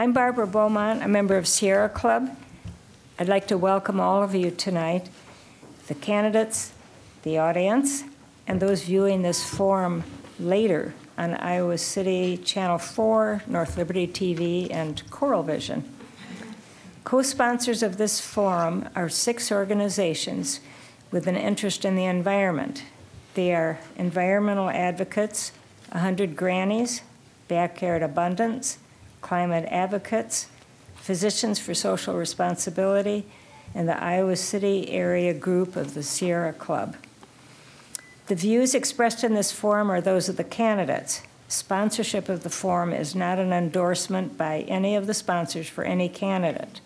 I'm Barbara Beaumont, a member of Sierra Club. I'd like to welcome all of you tonight, the candidates, the audience, and those viewing this forum later on Iowa City Channel 4, North Liberty TV, and Coral Vision. Co-sponsors of this forum are 6 organizations with an interest in the environment. They are Environmental Advocates, 100 Grannies, Backyard Abundance, Climate Advocates, Physicians for Social Responsibility, and the Iowa City area group of the Sierra Club. The views expressed in this forum are those of the candidates. Sponsorship of the forum is not an endorsement by any of the sponsors for any candidate.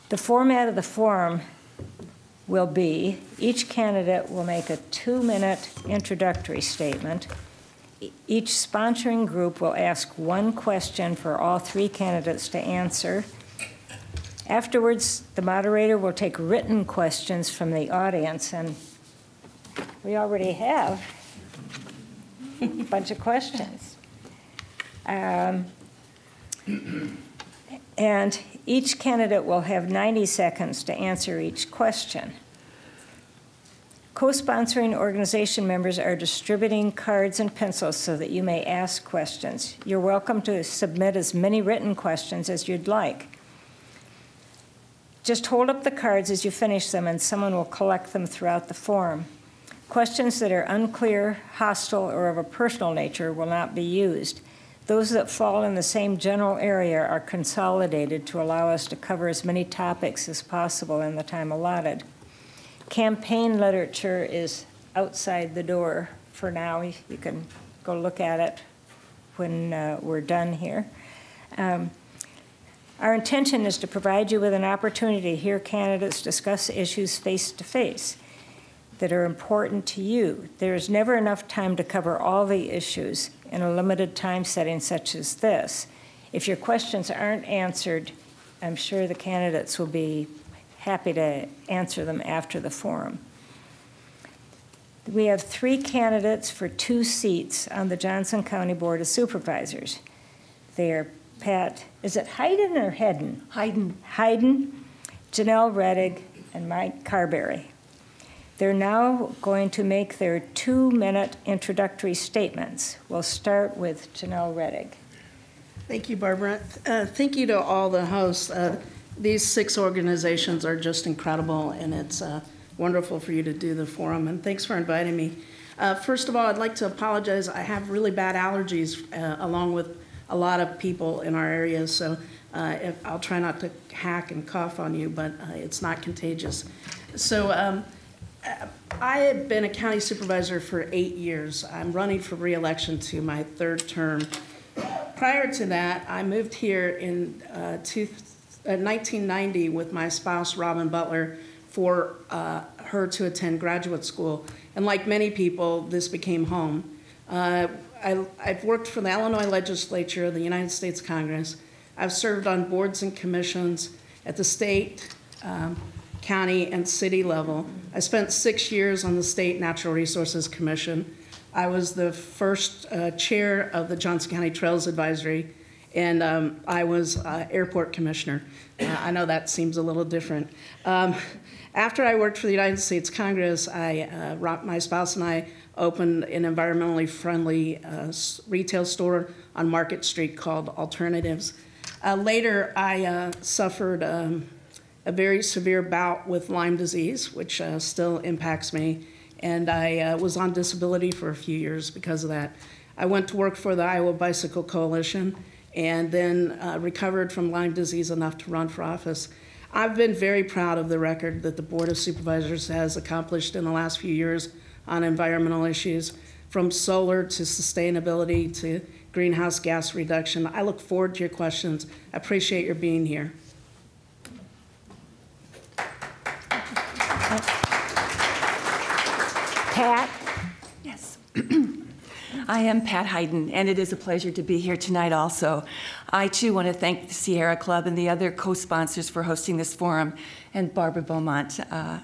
The format of the forum will be, each candidate will make a 2-minute introductory statement. Each sponsoring group will ask 1 question for all 3 candidates to answer. Afterwards, the moderator will take written questions from the audience, and we already have a bunch of questions. And each candidate will have 90 seconds to answer each question. Co-sponsoring organization members are distributing cards and pencils so that you may ask questions. You're welcome to submit as many written questions as you'd like. Just hold up the cards as you finish them, and someone will collect them throughout the forum. Questions that are unclear, hostile, or of a personal nature will not be used. Those that fall in the same general area are consolidated to allow us to cover as many topics as possible in the time allotted. Campaign literature is outside the door for now. You can go look at it when we're done here. Our intention is to provide you with an opportunity to hear candidates discuss issues face-to-face that are important to you. There is never enough time to cover all the issues in a limited time setting such as this. If your questions aren't answered, I'm sure the candidates will be happy to answer them after the forum. We have 3 candidates for 2 seats on the Johnson County Board of Supervisors. They are Pat, is it Haden or Haden? Haden, Janelle Reddig, and Mike Carberry. They're now going to make their 2-minute introductory statements. We'll start with Janelle Reddig. Thank you, Barbara. Thank you to all the hosts. These 6 organizations are just incredible, and it's wonderful for you to do the forum, and thanks for inviting me. First of all, I'd like to apologize. I have really bad allergies, along with a lot of people in our area, so I'll try not to hack and cough on you, but it's not contagious. So I have been a county supervisor for 8 years. I'm running for re-election to my 3rd term. Prior to that, I moved here in 1990 with my spouse, Robin Butler, for her to attend graduate school. And like many people, this became home. I've worked for the Illinois legislature, the United States Congress. I've served on boards and commissions at the state, county, and city level. I spent 6 years on the State Natural Resources Commission. I was the first chair of the Johnson County Trails Advisory, and I was airport commissioner. I know that seems a little different. After I worked for the United States Congress, my spouse and I opened an environmentally friendly retail store on Market Street called Alternatives. Later, I suffered a very severe bout with Lyme disease, which still impacts me, and I was on disability for a few years because of that. I went to work for the Iowa Bicycle Coalition and then recovered from Lyme disease enough to run for office. I've been very proud of the record that the Board of Supervisors has accomplished in the last few years on environmental issues, from solar to sustainability to greenhouse gas reduction. I look forward to your questions. I appreciate your being here. Pat? Yes. I am Pat Haden, and it is a pleasure to be here tonight also. I, too, want to thank the Sierra Club and the other co-sponsors for hosting this forum, and Barbara Beaumont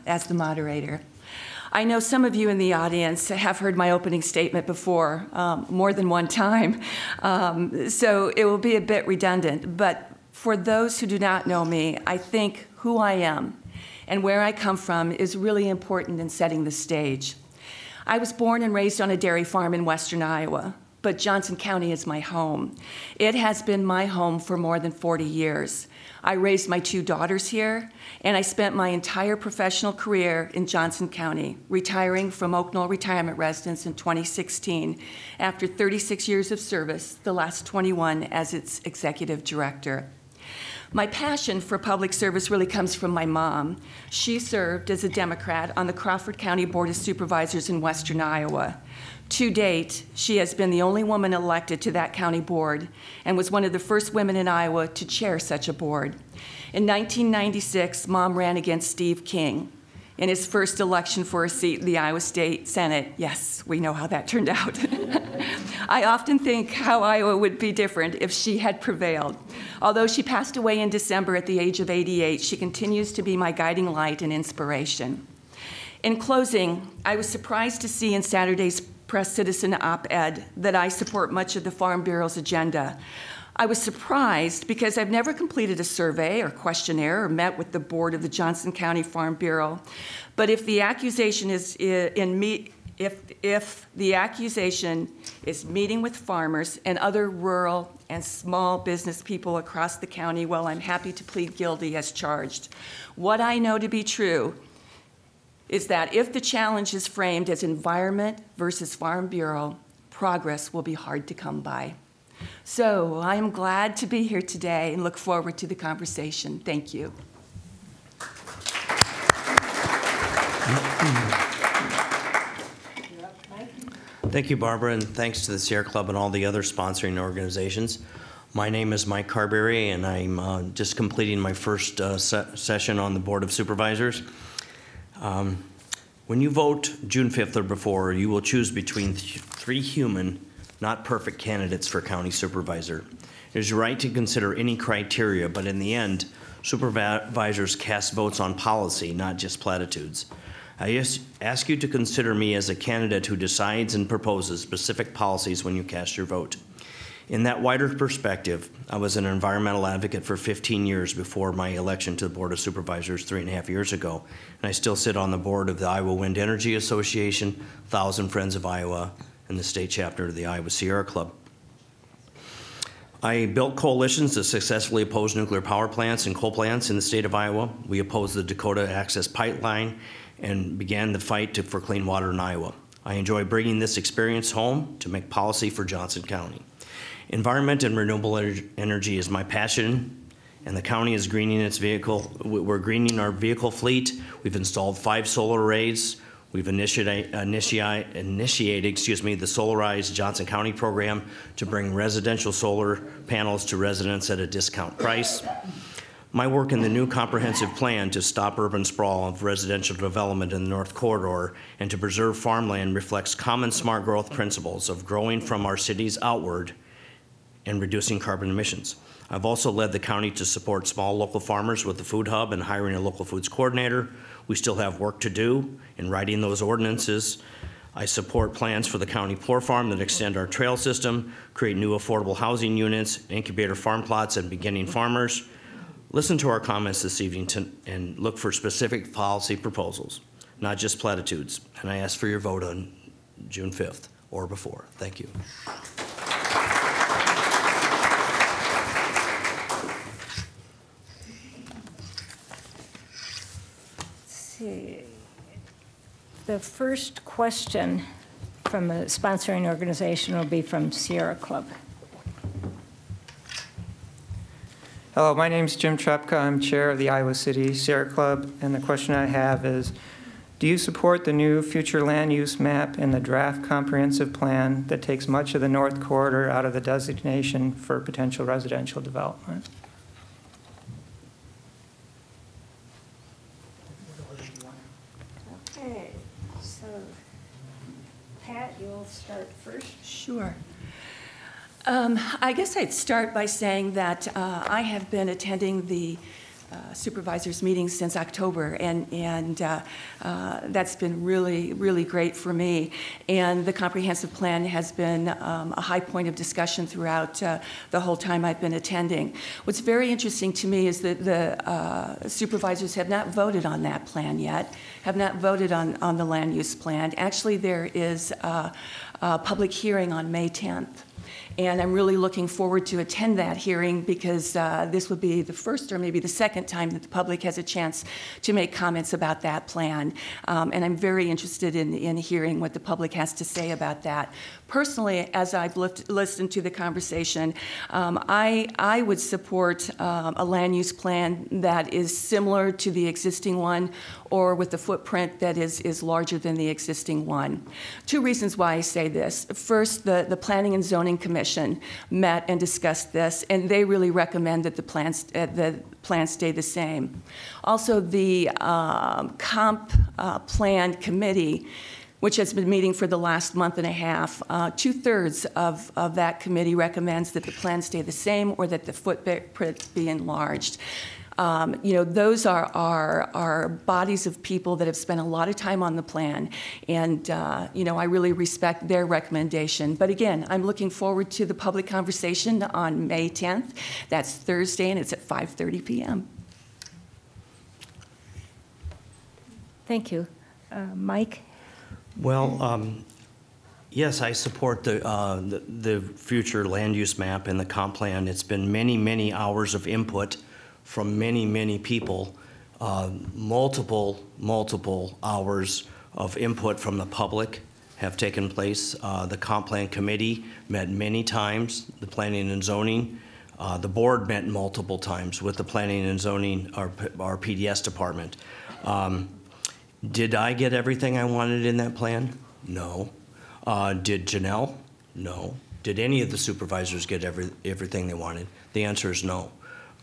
as the moderator. I know some of you in the audience have heard my opening statement before, more than one time, so it will be a bit redundant. But for those who do not know me, I think who I am and where I come from is really important in setting the stage. I was born and raised on a dairy farm in western Iowa, but Johnson County is my home. It has been my home for more than 40 years. I raised my 2 daughters here, and I spent my entire professional career in Johnson County, retiring from Oak Knoll Retirement Residence in 2016 after 36 years of service, the last 21 as its executive director. My passion for public service really comes from my mom. She served as a Democrat on the Crawford County Board of Supervisors in western Iowa. To date, she has been the only woman elected to that county board and was one of the first women in Iowa to chair such a board. In 1996, Mom ran against Steve King in his first election for a seat in the Iowa State Senate. Yes, we know how that turned out. I often think how Iowa would be different if she had prevailed. Although she passed away in December at the age of 88, she continues to be my guiding light and inspiration. In closing, I was surprised to see in Saturday's Press Citizen op-ed that I support much of the Farm Bureau's agenda. I was surprised because I've never completed a survey or questionnaire or met with the board of the Johnson County Farm Bureau. But if the accusation is if the accusation is meeting with farmers and other rural and small business people across the county, well, I'm happy to plead guilty as charged. What I know to be true is that if the challenge is framed as environment versus Farm Bureau, progress will be hard to come by. So I am glad to be here today and look forward to the conversation. Thank you. Thank you, Barbara, and thanks to the Sierra Club and all the other sponsoring organizations. My name is Mike Carberry, and I'm just completing my first session on the Board of Supervisors. When you vote June 5th or before, you will choose between 3 human, not perfect candidates for county supervisor. It is your right to consider any criteria, but in the end, supervisors cast votes on policy, not just platitudes. I ask you to consider me as a candidate who decides and proposes specific policies when you cast your vote. In that wider perspective, I was an environmental advocate for 15 years before my election to the Board of Supervisors 3.5 years ago, and I still sit on the board of the Iowa Wind Energy Association, 1,000 Friends of Iowa, and the state chapter of the Iowa Sierra Club. I built coalitions to successfully oppose nuclear power plants and coal plants in the state of Iowa. We opposed the Dakota Access Pipeline and began the fight for clean water in Iowa. I enjoy bringing this experience home to make policy for Johnson County. Environment and renewable energy is my passion, and the county is greening its vehicle. We're greening our vehicle fleet. We've installed 5 solar arrays. We've initiated the Solarized Johnson County program to bring residential solar panels to residents at a discount price. My work in the new comprehensive plan to stop urban sprawl of residential development in the North Corridor and to preserve farmland reflects common smart growth principles of growing from our cities outward and reducing carbon emissions. I've also led the county to support small local farmers with the food hub and hiring a local foods coordinator. We still have work to do in writing those ordinances. I support plans for the county poor farm that extend our trail system, create new affordable housing units, incubator farm plots, and beginning farmers. Listen to our comments this evening and look for specific policy proposals, not just platitudes. And I ask for your vote on June 5th or before. Thank you. The first question from a sponsoring organization will be from Sierra Club. Hello, my name is Jim Trepka. I'm chair of the Iowa City Sierra Club, and the question I have is, do you support the new future land use map and the draft comprehensive plan that takes much of the North Corridor out of the designation for potential residential development? Okay, so Pat, you'll start first. Sure. I guess I'd start by saying that I have been attending the supervisors meetings since October, and that's been really, really great for me. And the comprehensive plan has been a high point of discussion throughout the whole time I've been attending. What's very interesting to me is that the supervisors have not voted on that plan yet, have not voted on the land use plan. Actually, there is a public hearing on May 10th. And I'm really looking forward to attend that hearing because this would be the first or maybe the second time that the public has a chance to make comments about that plan. And I'm very interested in hearing what the public has to say about that. Personally, as I've listened to the conversation, I would support a land use plan that is similar to the existing one or with a footprint that is larger than the existing one. Two reasons why I say this. First, the Planning and Zoning Commission met and discussed this, and they really recommend that the plan stay the same. Also, the Comp Plan Committee, which has been meeting for the last month and a half, 2/3 of that committee recommends that the plan stay the same or that the footprint be enlarged. Those are bodies of people that have spent a lot of time on the plan, and I really respect their recommendation. But again, I'm looking forward to the public conversation on May 10th. That's Thursday, and it's at 5:30 p.m. Thank you. Mike? Well, yes, I support the future land use map and the comp plan. It's been many, many hours of input from many, many people, multiple hours of input from the public have taken place. The comp plan committee met many times, the planning and zoning. The board met multiple times with the planning and zoning, our PDS department. Did I get everything I wanted in that plan? No. Did Janelle? No. Did any of the supervisors get everything they wanted? The answer is no.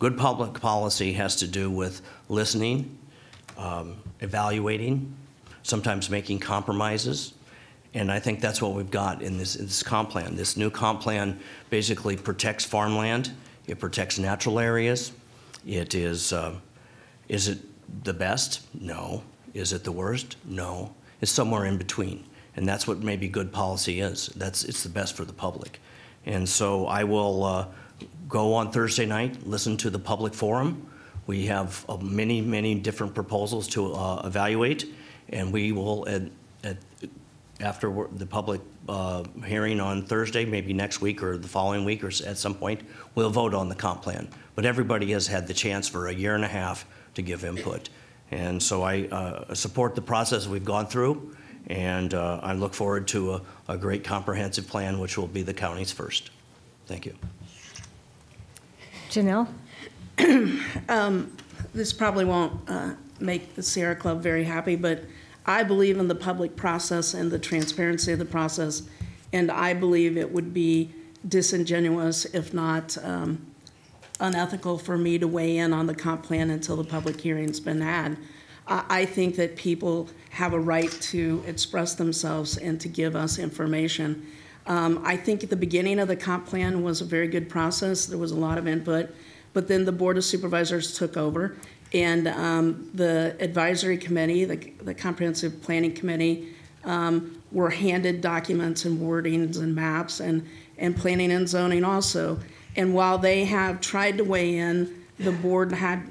Good public policy has to do with listening, evaluating, sometimes making compromises, and I think that's what we've got in this comp plan. This new comp plan basically protects farmland, it protects natural areas. It is it the best? No. Is it the worst? No. It's somewhere in between, and that's what maybe good policy is. It's the best for the public. And so I will go on Thursday night, listen to the public forum. We have many, many different proposals to evaluate, and we will, after the public hearing on Thursday, maybe next week or the following week or at some point, we'll vote on the comp plan. But everybody has had the chance for a year and a half to give input. And so I support the process we've gone through, and I look forward to a great comprehensive plan, which will be the county's first. Thank you. Janelle? This probably won't make the Sierra Club very happy, but I believe in the public process and the transparency of the process, and I believe it would be disingenuous, if not unethical, for me to weigh in on the comp plan until the public hearing's been had. I think that people have a right to express themselves and to give us information. I think at the beginning of the comp plan was a very good process. There was a lot of input, but then the Board of Supervisors took over, and the advisory committee, the Comprehensive Planning Committee, were handed documents and wordings and maps, and planning and zoning also. And while they have tried to weigh in, the board had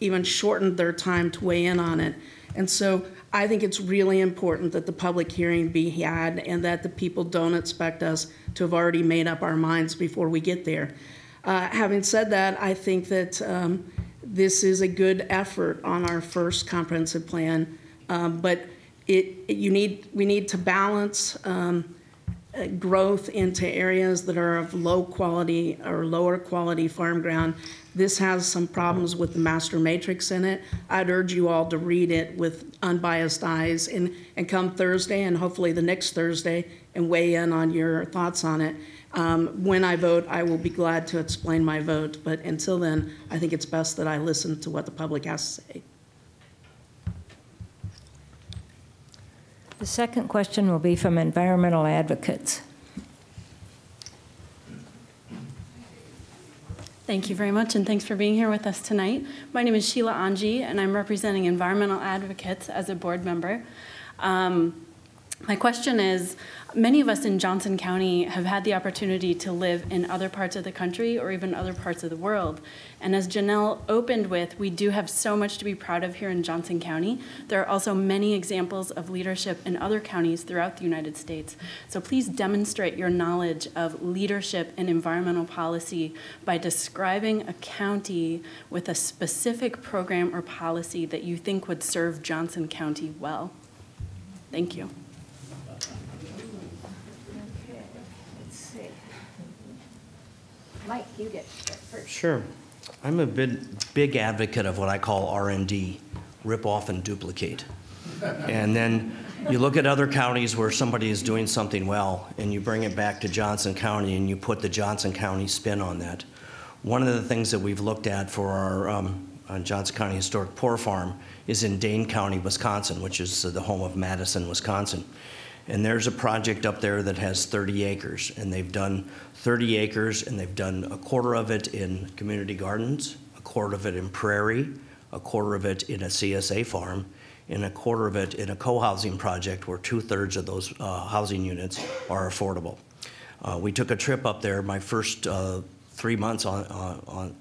even shortened their time to weigh in on it. And so I think it's really important that the public hearing be had and that the people don't expect us to have already made up our minds before we get there. Having said that, I think that this is a good effort on our first comprehensive plan, but we need to balance growth into areas that are of low quality or lower quality farm ground. This has some problems with the master matrix in it. I'd urge you all to read it with unbiased eyes and come Thursday and hopefully the next Thursday and weigh in on your thoughts on it. When I vote, I will be glad to explain my vote, but until then, I think it's best that I listen to what the public has to say. The second question will be from environmental advocates. Thank you very much, and thanks for being here with us tonight. My name is Sheila Anji, and I'm representing environmental advocates as a board member. My question is, many of us in Johnson County have had the opportunity to live in other parts of the country or even other parts of the world. And as Janelle opened with, we do have so much to be proud of here in Johnson County. There are also many examples of leadership in other counties throughout the United States. So please demonstrate your knowledge of leadership in environmental policy by describing a county with a specific program or policy that you think would serve Johnson County well. Thank you. Mike, you get first. Sure. I'm a big advocate of what I call R&D, rip off and duplicate. And then you look at other counties where somebody is doing something well, and you bring it back to Johnson County, and you put the Johnson County spin on that. One of the things that we've looked at for our Johnson County Historic Poor Farm is in Dane County, Wisconsin, which is the home of Madison, Wisconsin. And there's a project up there that has 30 acres, and they've done 30 acres, and they've done a quarter of it in community gardens, a quarter of it in prairie, a quarter of it in a CSA farm, and a quarter of it in a co-housing project where 2/3 of those housing units are affordable. We took a trip up there my first 3 months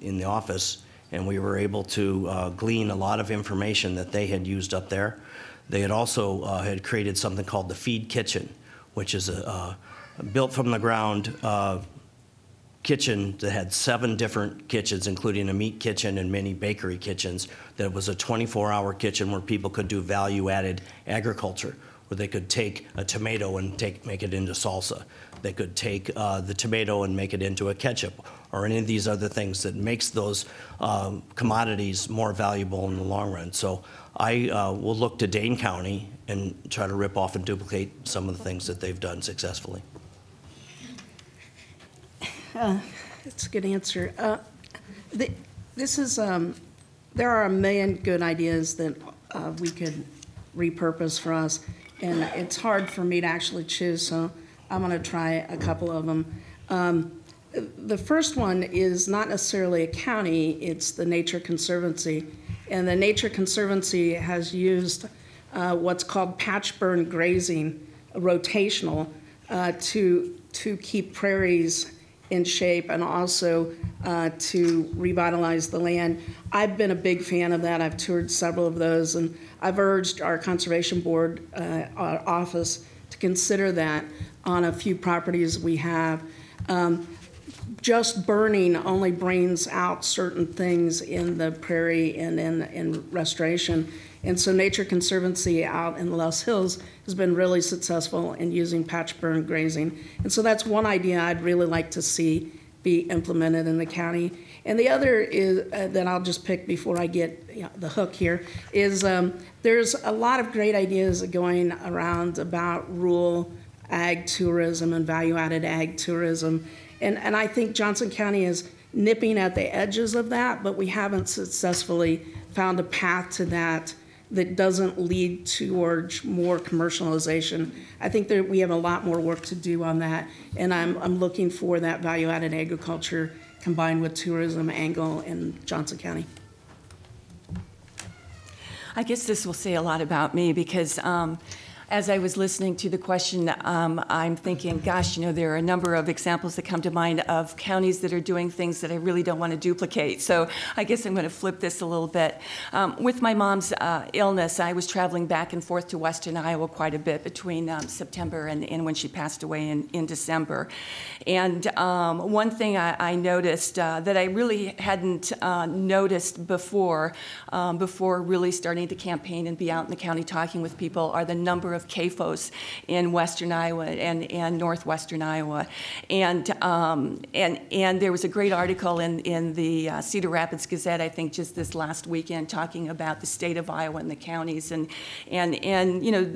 in the office, and we were able to glean a lot of information that they had used up there. They had also had created something called the Feed Kitchen, which is a built from the ground kitchen that had 7 different kitchens, including a meat kitchen and many bakery kitchens. That was a 24-hour kitchen where people could do value-added agriculture, where they could take a tomato and make it into salsa. They could take the tomato and make it into a ketchup, or any of these other things that makes those commodities more valuable in the long run. So I will look to Dane County and try to rip off and duplicate some of the things that they've done successfully. That's a good answer. There are a million good ideas that we could repurpose for us, and it's hard for me to actually choose, so I'm going to try a couple of them. The first one is not necessarily a county, it's the Nature Conservancy. And the Nature Conservancy has used what's called patch burn grazing, rotational, to keep prairies in shape and also to revitalize the land. I've been a big fan of that. I've toured several of those, and I've urged our Conservation Board office to consider that on a few properties we have. Just burning only brings out certain things in the prairie and in restoration. And so Nature Conservancy out in the Loess Hills has been really successful in using patch burn grazing. And so that's one idea I'd really like to see be implemented in the county. And the other is, that I'll just pick before I get the hook here, is there's a lot of great ideas going around about rural ag tourism and value-added ag tourism. And I think Johnson County is nipping at the edges of that, but we haven't successfully found a path to that that doesn't lead towards more commercialization. I think that we have a lot more work to do on that, and I'm looking for that value-added agriculture combined with tourism angle in Johnson County. I guess this will say a lot about me because as I was listening to the question, I'm thinking, gosh, there are a number of examples that come to mind of counties that are doing things that I really don't want to duplicate. So I guess I'm going to flip this a little bit. With my mom's illness, I was traveling back and forth to Western Iowa quite a bit between September and when she passed away in December. And one thing I noticed that I really hadn't noticed before really starting to campaign and be out in the county talking with people are the number of CAFOs in Western Iowa and northwestern Iowa. And there was a great article in the Cedar Rapids Gazette, I think just this last weekend, talking about the state of Iowa and the counties and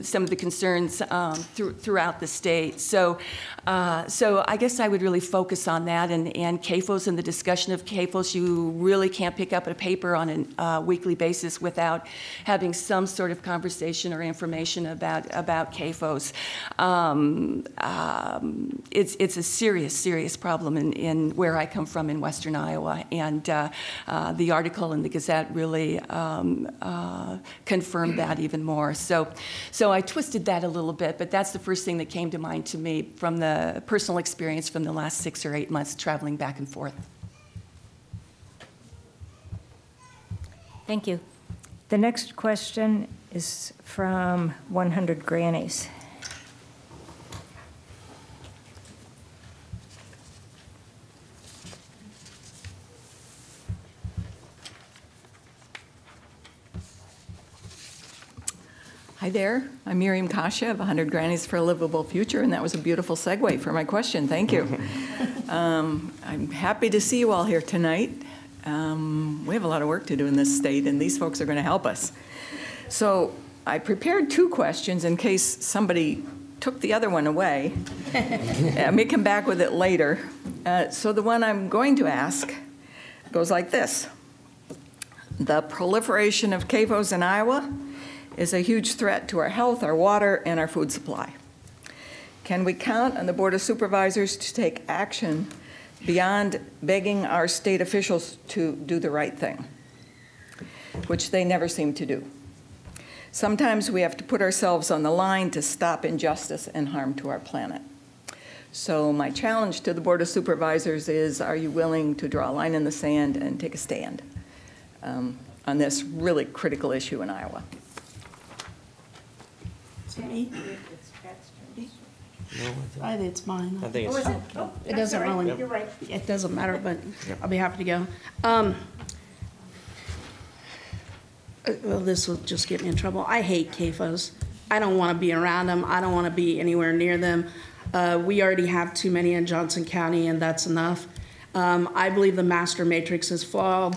some of the concerns throughout the state. So I guess I would really focus on that and CAFOs and the discussion of CAFOs. You really can't pick up a paper on a weekly basis without having some sort of conversation or information about about CAFOs. It's a serious problem in where I come from in Western Iowa, and the article in the Gazette really confirmed that even more. So I twisted that a little bit, but that's the first thing that came to mind to me from the personal experience from the last 6 or 8 months traveling back and forth. Thank you. The next question is from 100 Grannies. Hi there, I'm Miriam Kasha of 100 Grannies for a Livable Future, and that was a beautiful segue for my question. Thank you. I'm happy to see you all here tonight. We have a lot of work to do in this state, and these folks are going to help us. So I prepared 2 questions in case somebody took the other one away. I may come back with it later. So the one I'm going to ask goes like this. The proliferation of CAFOs in Iowa is a huge threat to our health, our water, and our food supply. Can we count on the Board of Supervisors to take action beyond begging our state officials to do the right thing, which they never seem to do? Sometimes we have to put ourselves on the line to stop injustice and harm to our planet. So my challenge to the Board of Supervisors is, are you willing to draw a line in the sand and take a stand on this really critical issue in Iowa? Is it me? I think it's mine. I think it's. It doesn't really. You're right. It doesn't matter, but I'll be happy to go. Well, this will just get me in trouble. I hate CAFOs. I don't want to be around them. I don't want to be anywhere near them. We already have too many in Johnson County, and that's enough. I believe the master matrix is flawed.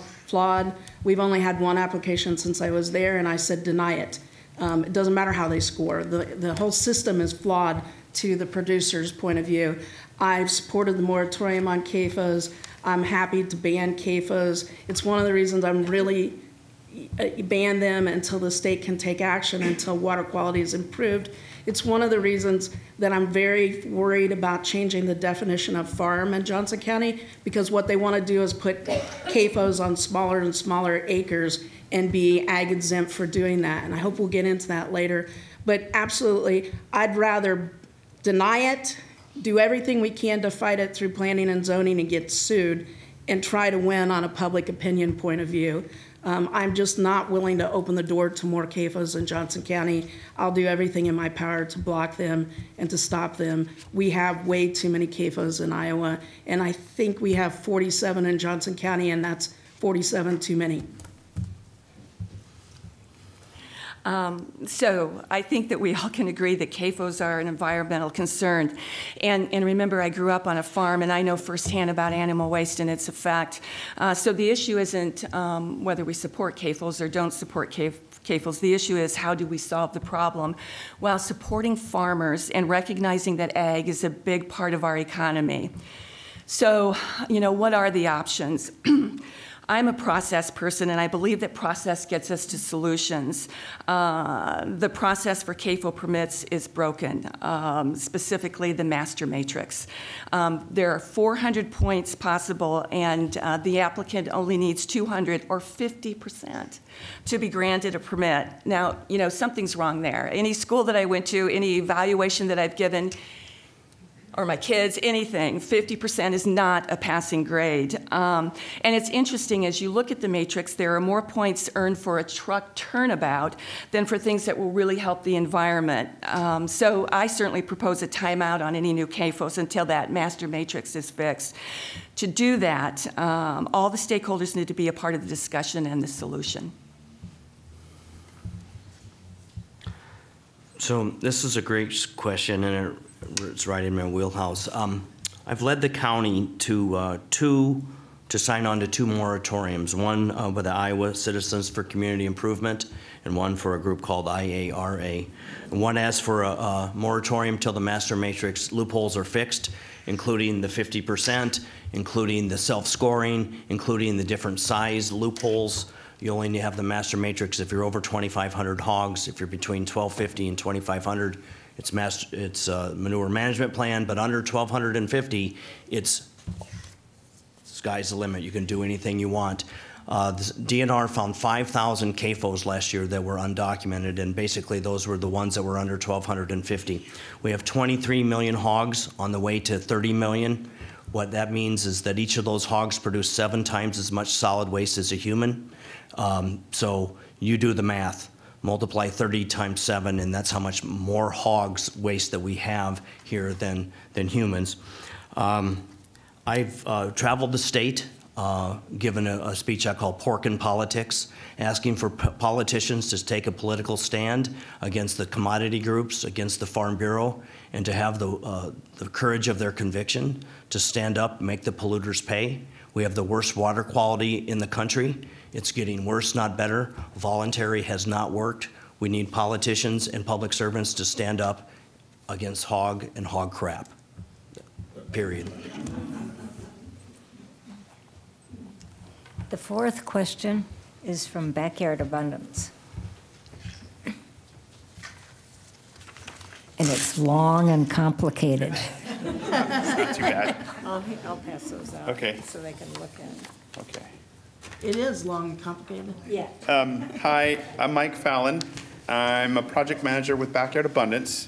We've only had 1 application since I was there, and I said deny it. It doesn't matter how they score. The whole system is flawed to the producer's point of view. I've supported the moratorium on CAFOs. I'm happy to ban CAFOs. It's one of the reasons I'm really ban them until the state can take action, until water quality is improved. It's one of the reasons that I'm very worried about changing the definition of farm in Johnson County, because what they want to do is put CAFOs on smaller and smaller acres and be ag exempt for doing that. And I hope we'll get into that later. But absolutely, I'd rather deny it, do everything we can to fight it through planning and zoning and get sued, and try to win on a public opinion point of view. I'm just not willing to open the door to more CAFOs in Johnson County. I'll do everything in my power to block them and to stop them. We have way too many CAFOs in Iowa, and I think we have 47 in Johnson County, and that's 47 too many. So I think that we all can agree that CAFOs are an environmental concern. And remember, I grew up on a farm, and I know firsthand about animal waste and its effect. So the issue isn't whether we support CAFOs or don't support CAFOs. The issue is, how do we solve the problem while supporting farmers and recognizing that ag is a big part of our economy. So, what are the options? I'm a process person, and I believe that process gets us to solutions. The process for CAFO permits is broken, specifically the master matrix. There are 400 points possible, and the applicant only needs 200 or 50% to be granted a permit. Now, something's wrong there. Any school that I went to, any evaluation that I've given, or my kids, anything, 50% is not a passing grade. And it's interesting, as you look at the matrix, there are more points earned for a truck turnabout than for things that will really help the environment. So I certainly propose a timeout on any new CAFOs until that master matrix is fixed. To do that, all the stakeholders need to be a part of the discussion and the solution. So this is a great question, and it's right in my wheelhouse. I've led the county to sign on to 2 moratoriums, one with the Iowa Citizens for Community Improvement and one for a group called IARA. And one asks for a moratorium till the master matrix loopholes are fixed, including the 50%, including the self-scoring, including the different size loopholes, You only have the master matrix if you're over 2,500 hogs. If you're between 1,250 and 2,500, it's a manure management plan, but under 1,250, it's sky's the limit. You can do anything you want. The DNR found 5,000 CAFOs last year that were undocumented, and basically those were the ones that were under 1,250. We have 23 million hogs on the way to 30 million. What that means is that each of those hogs produce 7 times as much solid waste as a human. So you do the math, multiply 30 times 7, and that's how much more hogs waste that we have here than humans. I've traveled the state, given a speech I call Pork in Politics, asking for politicians to take a political stand against the commodity groups, against the Farm Bureau, and to have the courage of their conviction to stand up, make the polluters pay. We have the worst water quality in the country. It's getting worse, not better. Voluntary has not worked. We need politicians and public servants to stand up against hog and hog crap, period. The fourth question is from Backyard Abundance. And it's long and complicated. It's not too bad. I'll pass those out. Okay. So they can look at it. Okay. It is long and complicated. Yeah. Hi, I'm Mike Fallon. I'm a project manager with Backyard Abundance.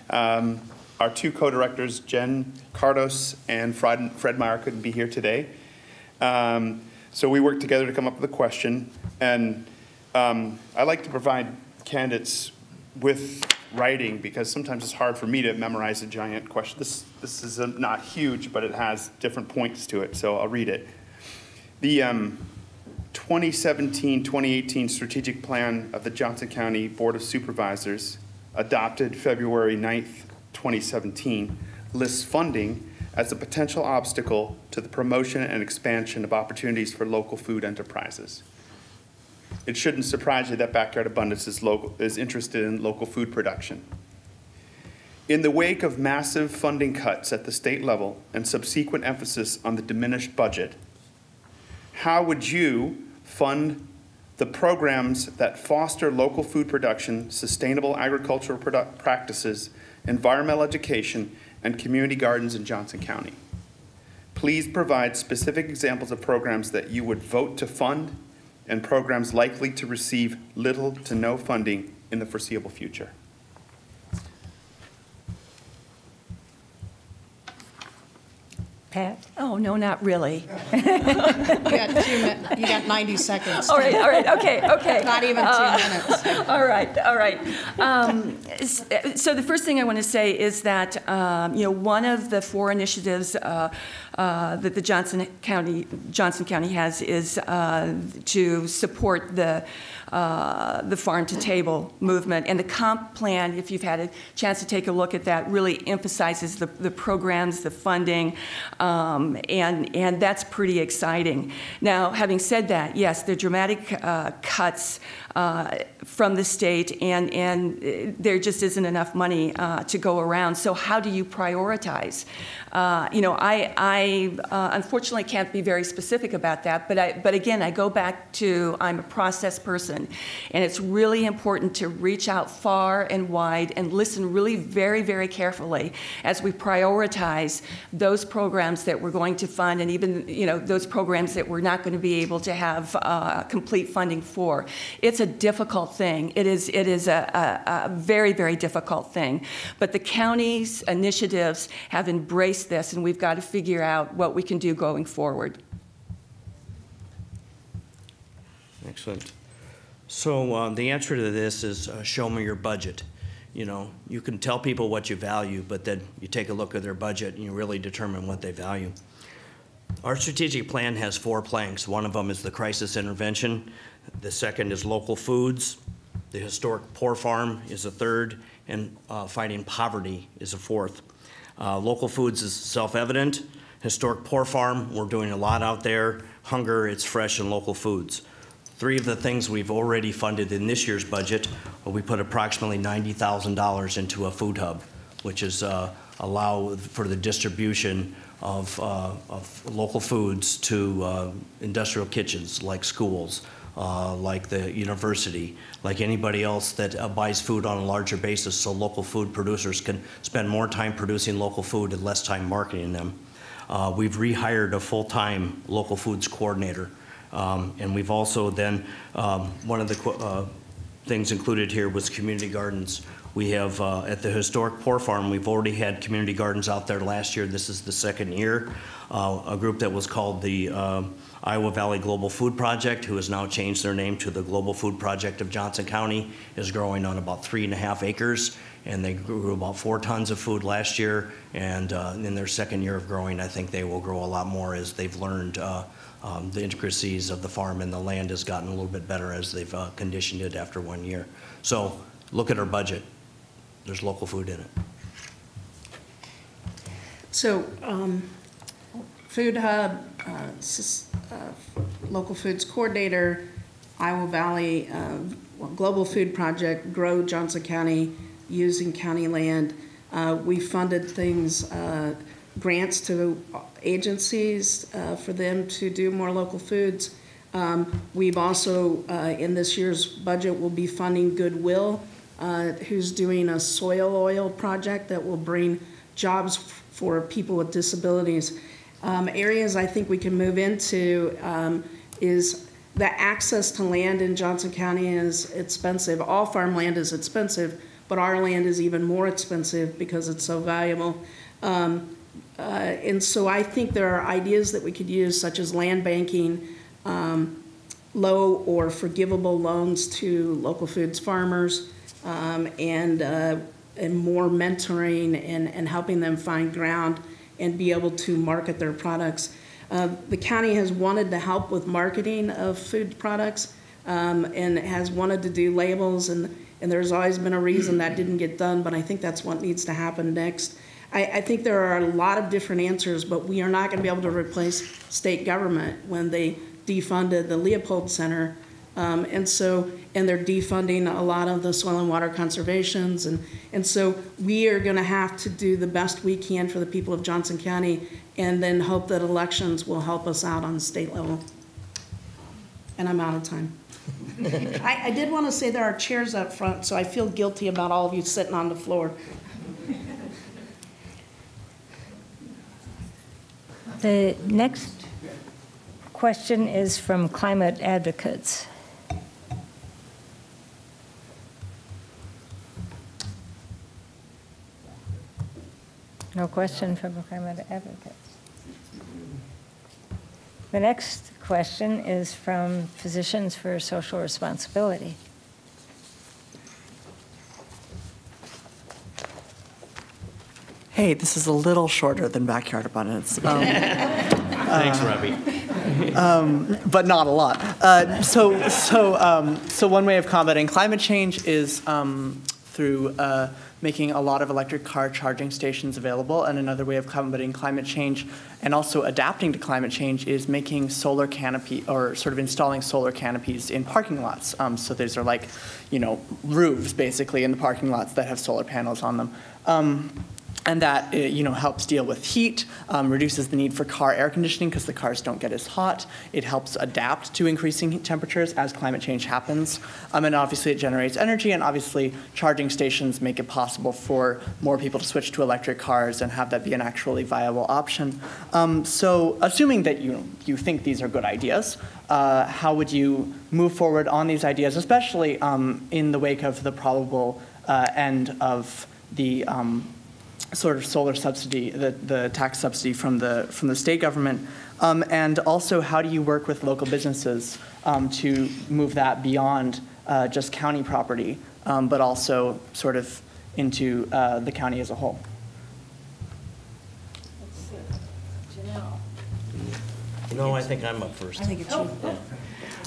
Our 2 co-directors, Jen Cardos and Fred Meyer, couldn't be here today. So we worked together to come up with a question. And I like to provide candidates with writing because sometimes it's hard for me to memorize a giant question. This is not huge, but it has different points to it, so I'll read it. The 2017-2018 strategic plan of the Johnson County Board of Supervisors, adopted February 9th, 2017, lists funding as a potential obstacle to the promotion and expansion of opportunities for local food enterprises. It shouldn't surprise you that Backyard Abundance is interested in local food production. In the wake of massive funding cuts at the state level and subsequent emphasis on the diminished budget, how would you fund the programs that foster local food production, sustainable agricultural practices, environmental education, and community gardens in Johnson County? Please provide specific examples of programs that you would vote to fund and programs likely to receive little to no funding in the foreseeable future. Pat? Oh, no, not really. You got 90 seconds. All right, okay. Not even 2 minutes. All right. So the first thing I want to say is that, one of the 4 initiatives that the Johnson County has is to support the farm to table movement. And the comp plan, if you've had a chance to take a look at that, really emphasizes the programs, the funding, and that's pretty exciting. Now, having said that, yes, there are dramatic cuts from the state, and there just isn't enough money to go around. So how do you prioritize? I unfortunately can't be very specific about that, but again, I go back to I'm a process person, and it's really important to reach out far and wide and listen really very, very carefully as we prioritize those programs that we're going to fund, and even those programs that we're not going to be able to have complete funding for. It's a difficult thing. It is a very, very difficult thing. But the county's initiatives have embraced this, and we've got to figure out what we can do going forward. Excellent. So the answer to this is show me your budget. You can tell people what you value, but then you take a look at their budget and you really determine what they value. Our strategic plan has 4 planks. One of them is the crisis intervention. The second is local foods. The historic poor farm is a third, and fighting poverty is a fourth. Local foods is self-evident. Historic poor farm, we're doing a lot out there. Hunger, it's fresh and local foods. 3 of the things we've already funded in this year's budget, we put approximately $90,000 into a food hub, which is allow for the distribution of local foods to industrial kitchens like schools, like the university, like anybody else that buys food on a larger basis, so local food producers can spend more time producing local food and less time marketing them. We've rehired a full-time local foods coordinator. And we've also then, one of the things included here was community gardens. We have, at the historic Poor Farm, we've already had community gardens out there last year. This is the second year. A group that was called the Iowa Valley Global Food Project, who has now changed their name to the Global Food Project of Johnson County, is growing on about 3.5 acres. And they grew about 4 tons of food last year. And in their second year of growing, I think they will grow a lot more as they've learned the intricacies of the farm, and the land has gotten a little bit better as they've conditioned it after 1 year. So look at our budget. There's local food in it. So Food Hub, Local Foods Coordinator, Iowa Valley Global Food Project, Grow Johnson County, using county land. We funded things, grants to agencies for them to do more local foods. We've also, in this year's budget, will be funding Goodwill, who's doing a soil oil project that will bring jobs for people with disabilities. Areas I think we can move into is the access to land in Johnson County is expensive. All farmland is expensive, but our land is even more expensive because it's so valuable. And so I think there are ideas that we could use, such as land banking, low or forgivable loans to local foods farmers, and more mentoring and helping them find ground and be able to market their products. The county has wanted to help with marketing of food products, and has wanted to do labels, and there's always been a reason that didn't get done, but I think that's what needs to happen next. I think there are a lot of different answers, but we are not going to be able to replace state government when they defunded the Leopold Center. And they're defunding a lot of the soil and water conservations. And so we are going to have to do the best we can for the people of Johnson County, and then hope that elections will help us out on the state level. And I'm out of time. I did want to say there are chairs up front, so I feel guilty about all of you sitting on the floor. The next question is from Climate Advocates. No question from Climate Advocates. The next question is from Physicians for Social Responsibility. Hey, this is a little shorter than Backyard Abundance. Thanks, Robbie. But not a lot. So one way of combating climate change is through making a lot of electric car charging stations available, and another way of combating climate change and also adapting to climate change is making solar canopy, or sort of installing solar canopies in parking lots. So these are like, roofs basically in the parking lots that have solar panels on them. And that helps deal with heat, reduces the need for car air conditioning because the cars don't get as hot. It helps adapt to increasing temperatures as climate change happens. And obviously it generates energy, and obviously charging stations make it possible for more people to switch to electric cars and have that be an actually viable option. So assuming that you think these are good ideas, how would you move forward on these ideas, especially in the wake of the probable end of the sort of solar subsidy, the tax subsidy from the state government, and also how do you work with local businesses to move that beyond just county property, but also sort of into the county as a whole? I think I'm up first. I think it's you.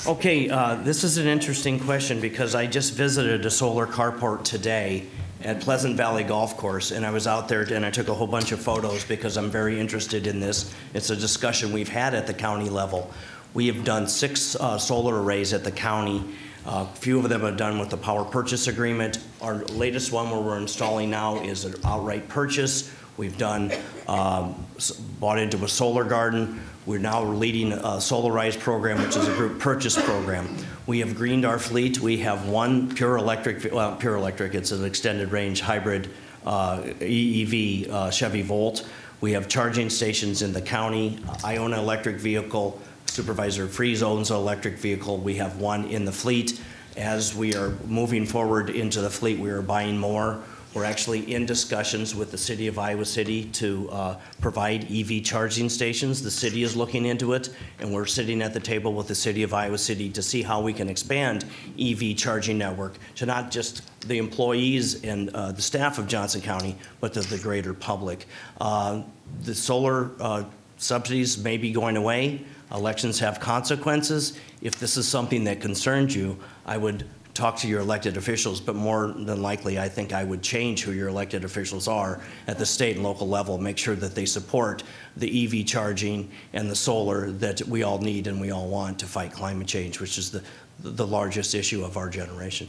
Okay, this is an interesting question because I just visited a solar carport today at Pleasant Valley Golf Course, and I was out there and I took a whole bunch of photos because I'm very interested in this. It's a discussion we've had at the county level. We have done 6 solar arrays at the county. A few of them are done with the power purchase agreement. Our latest one where we're installing now is an outright purchase. We've done, bought into a solar garden. We're now leading a Solarize program, which is a group purchase program. We have greened our fleet. We have one pure electric, well, pure electric, it's an extended range hybrid EEV Chevy Volt. We have charging stations in the county. I own an electric vehicle. Supervisor Freeze owns an electric vehicle. We have one in the fleet. As we are moving forward into the fleet, we are buying more. We're actually in discussions with the city of Iowa City to provide EV charging stations. The city is looking into it, and we're sitting at the table with the city of Iowa City to see how we can expand EV charging network to not just the employees and the staff of Johnson County, but to the greater public. The solar subsidies may be going away. Elections have consequences. If this is something that concerns you, I would talk to your elected officials, but more than likely, I think I would change who your elected officials are at the state and local level, make sure that they support the EV charging and the solar that we all need and we all want to fight climate change, which is the largest issue of our generation.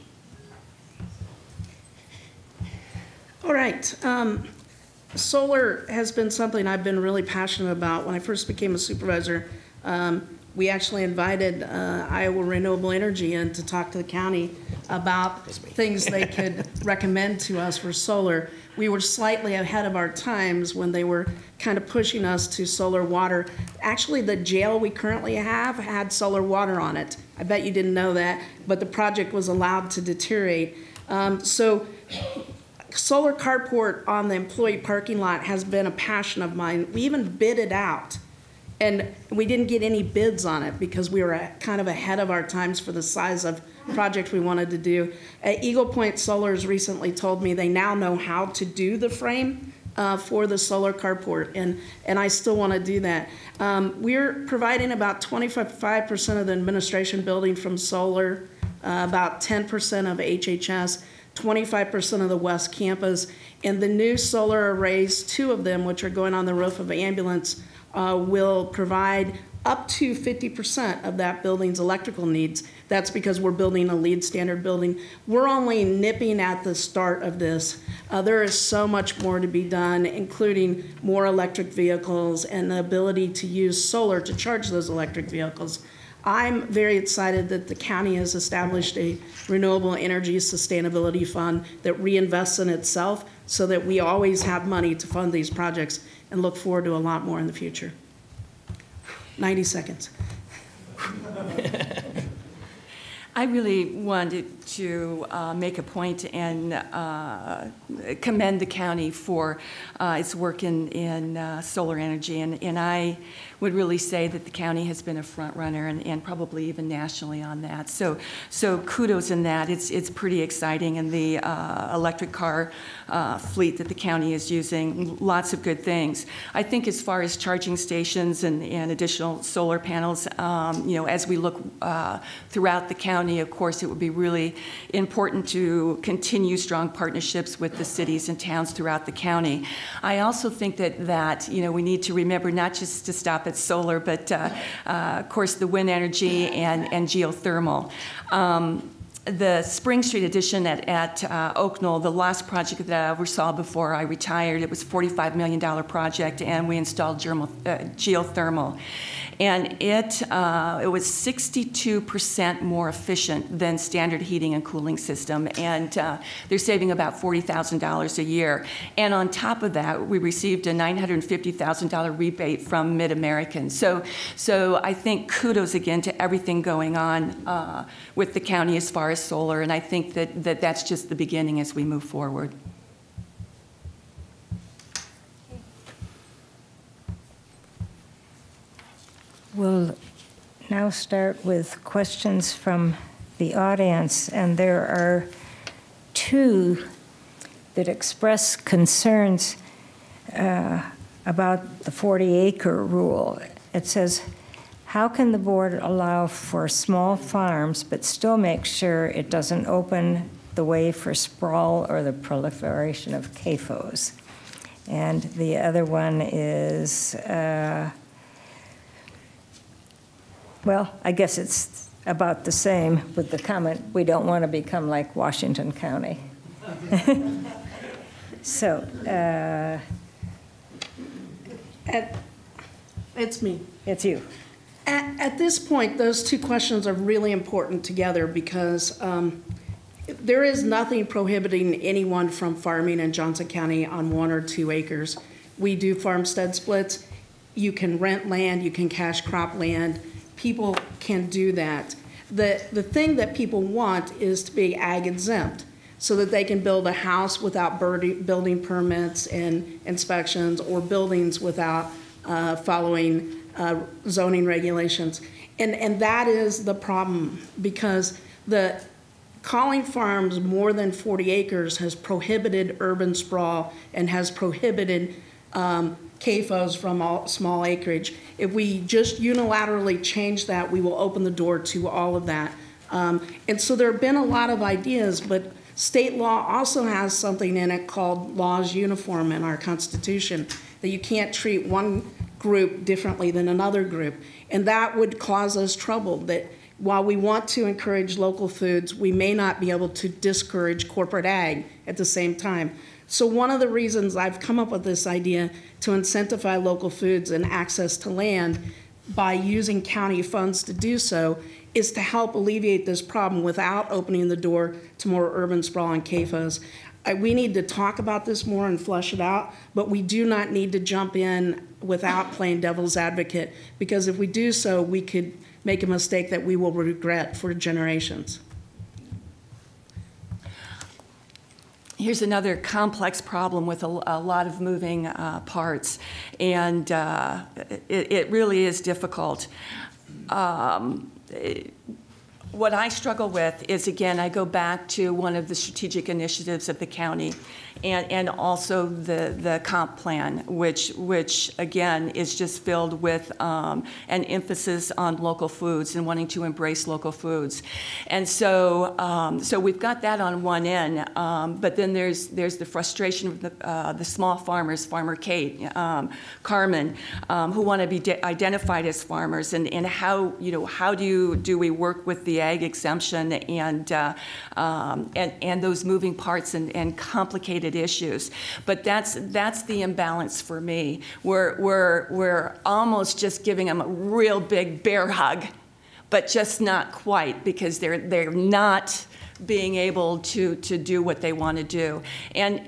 All right. Solar has been something I've been really passionate about. When I first became a supervisor, we actually invited Iowa Renewable Energy in to talk to the county about things they could recommend to us for solar. We were slightly ahead of our times when they were kind of pushing us to solar water. Actually, the jail we currently have had solar water on it. I bet you didn't know that, but the project was allowed to deteriorate. So solar carport on the employee parking lot has been a passion of mine. We even bid it out. And we didn't get any bids on it because we were kind of ahead of our times for the size of project we wanted to do. Eagle Point Solar has recently told me they now know how to do the frame for the solar carport, and I still want to do that. We're providing about 25% of the administration building from solar, about 10% of HHS, 25% of the West Campus, and the new solar arrays, 2 of them, which are going on the roof of ambulance, will provide up to 50% of that building's electrical needs. That's because we're building a LEED standard building. We're only nipping at the start of this. There is so much more to be done, including more electric vehicles and the ability to use solar to charge those electric vehicles. I'm very excited that the county has established a renewable energy sustainability fund that reinvests in itself so that we always have money to fund these projects, and look forward to a lot more in the future. 90 seconds. I really wanted to make a point and commend the county for its work in solar energy, and I would really say that the county has been a front runner and probably even nationally on that. So kudos in that. It's pretty exciting, and the electric car fleet that the county is using, lots of good things. I think as far as charging stations and additional solar panels, as we look throughout the county, of course, it would be really important to continue strong partnerships with the cities and towns throughout the county. I also think that we need to remember not just to stop at solar, but of course the wind energy and geothermal. The Spring Street addition at Oak Knoll, the last project that I oversaw before I retired, it was a $45 million project, and we installed geothermal. And it was 62% more efficient than standard heating and cooling system, and they're saving about $40,000 a year. And on top of that, we received a $950,000 rebate from Mid-American. So I think kudos again to everything going on with the county as far as solar, and I think that's just the beginning as we move forward. We'll now start with questions from the audience, and there are 2 that express concerns about the 40-acre rule. It says, how can the board allow for small farms but still make sure it doesn't open the way for sprawl or the proliferation of CAFOs? And the other one is, well, I guess it's about the same with the comment, we don't want to become like Washington County. So It's me. It's you. At this point, those two questions are really important together because there is nothing prohibiting anyone from farming in Johnson County on 1 or 2 acres. We do farmstead splits. You can rent land, you can cash crop land. People can do that. The thing that people want is to be ag exempt so that they can build a house without building permits and inspections, or buildings without following zoning regulations. And that is the problem, because the calling farms more than 40 acres has prohibited urban sprawl and has prohibited CAFOs from all small acreage. If we just unilaterally change that, we will open the door to all of that. And so there have been a lot of ideas, but state law also has something in it called laws uniform in our Constitution, that you can't treat one group differently than another group. And that would cause us trouble, that while we want to encourage local foods, we may not be able to discourage corporate ag at the same time. So one of the reasons I've come up with this idea to incentivize local foods and access to land by using county funds to do so is to help alleviate this problem without opening the door to more urban sprawl and CAFOs. We need to talk about this more and flesh it out, but we do not need to jump in without playing devil's advocate, because if we do so, we could make a mistake that we will regret for generations. Here's another complex problem with a lot of moving parts, and it really is difficult. What I struggle with is, again, I go back to one of the strategic initiatives of the county, and also the comp plan, which again is just filled with an emphasis on local foods and wanting to embrace local foods. And so so we've got that on one end, but then there's the frustration of the small farmers, Farmer Kate, Carmen, who want to be identified as farmers, and how do we work with the ag exemption and those moving parts and complicated issues. But that's the imbalance for me. We're almost just giving them a real big bear hug, but just not quite, because they're not being able to do what they want to do, and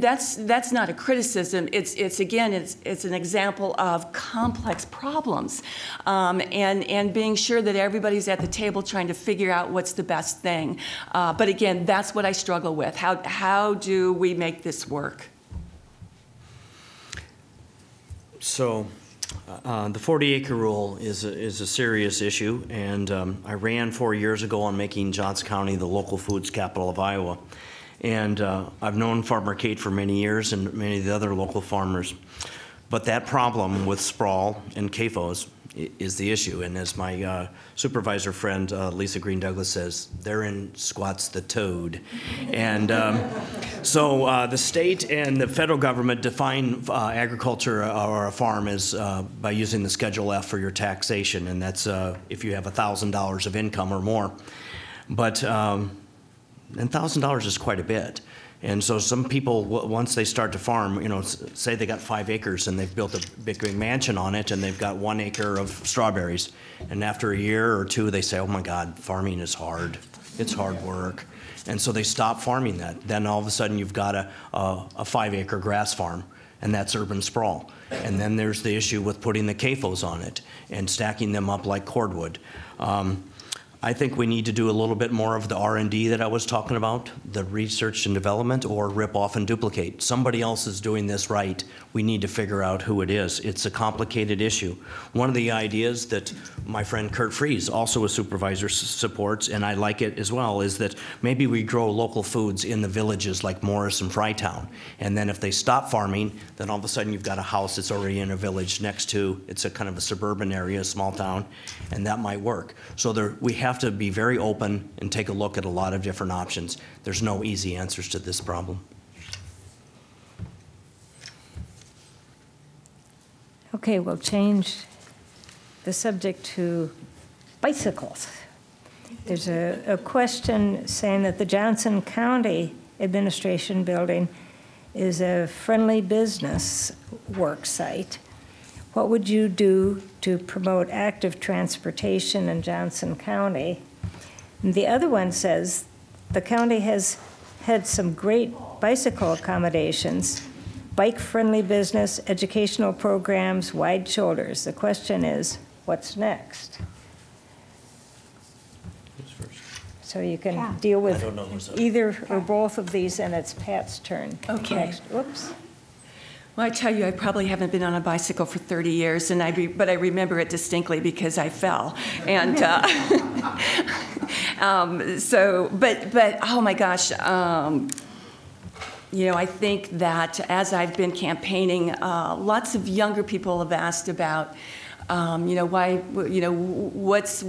that's not a criticism. It's again it's an example of complex problems, and being sure that everybody's at the table trying to figure out what's the best thing. But again, that's what I struggle with. How do we make this work? So. The 40-acre rule is a serious issue, and I ran 4 years ago on making Johnson County the local foods capital of Iowa. And I've known Farmer Kate for many years and many of the other local farmers. But that problem with sprawl and CAFOs is the issue. And as my supervisor friend, Lisa Green Douglas, says, therein squats the toad. And so the state and the federal government define agriculture or a farm as by using the Schedule F for your taxation. And that's if you have $1,000 of income or more. But and $1,000 is quite a bit. And so some people, once they start to farm, say they got 5 acres and they've built a big mansion on it and they've got 1 acre of strawberries. And after a year or two, they say, oh my God, farming is hard. It's hard work. And so they stop farming that. Then all of a sudden you've got a 5-acre grass farm, and that's urban sprawl. And then there's the issue with putting the CAFOs on it and stacking them up like cordwood. I think we need to do a little bit more of the R&D that I was talking about, the research and development, or rip off and duplicate. Somebody else is doing this right. We need to figure out who it is. It's a complicated issue. One of the ideas that my friend Kurt Fries, also a supervisor, supports, and I like it as well, is that maybe we grow local foods in the villages like Morris and Frytown. And then if they stop farming, then all of a sudden you've got a house that's already in a village next to, it's a kind of a suburban area, a small town, and that might work. So we have to be very open and take a look at a lot of different options. There's no easy answers to this problem. Okay, we'll change the subject to bicycles. There's a question saying that the Johnson County Administration Building is a friendly business. work site? What would you do to promote active transportation in Johnson County? And the other one says, the county has had some great bicycle accommodations, bike-friendly business, educational programs, wide shoulders. The question is, what's next? So you can deal with either or both of these, and it's Pat's turn. Okay. Next. Whoops. Well, I tell you, I probably haven't been on a bicycle for 30 years, but I remember it distinctly because I fell. And but oh my gosh, you know, I think that as I've been campaigning, lots of younger people have asked about, you know, why, you know, what's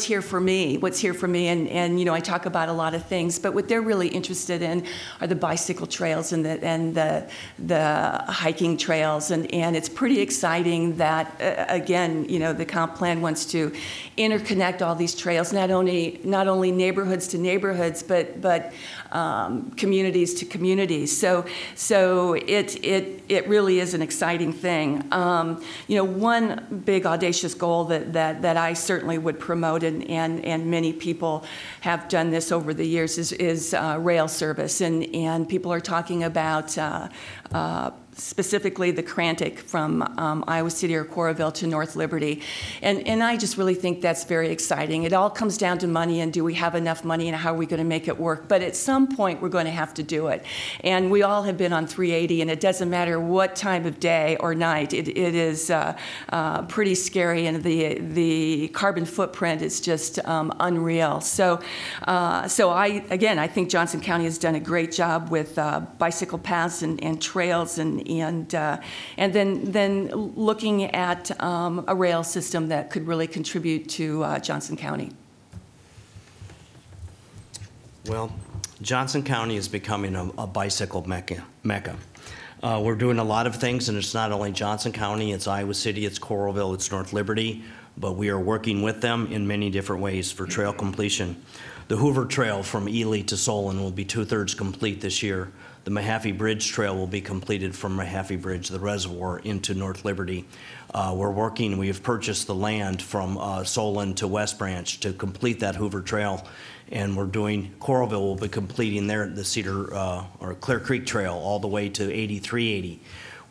here for me? What's here for me? And you know, I talk about a lot of things, but what they're really interested in are the bicycle trails and the hiking trails, and it's pretty exciting that again, you know, the comp plan wants to interconnect all these trails, not only neighborhoods to neighborhoods, but communities to communities. So it really is an exciting thing. You know, one big audacious goal that I certainly would promote, and many people have done this over the years, is rail service, and people are talking about specifically the Crantic from Iowa City or Coralville to North Liberty. And I just really think that's very exciting. It all comes down to money, and do we have enough money, and how are we going to make it work? But at some point, we're going to have to do it. And we all have been on 380, and it doesn't matter what time of day or night. It is pretty scary, and the carbon footprint is just unreal. So I think Johnson County has done a great job with bicycle paths and trails, and then looking at a rail system that could really contribute to Johnson County. Well, Johnson County is becoming a bicycle mecca. We're doing a lot of things, and it's not only Johnson County, it's Iowa City, it's Coralville, it's North Liberty, but we are working with them in many different ways for trail completion. The Hoover Trail from Ely to Solon will be 2/3 complete this year. The Mahaffey Bridge Trail will be completed from Mahaffey Bridge, the reservoir, into North Liberty. We have purchased the land from Solon to West Branch to complete that Hoover Trail. And Coralville will be completing the Cedar or Clear Creek Trail all the way to 8380.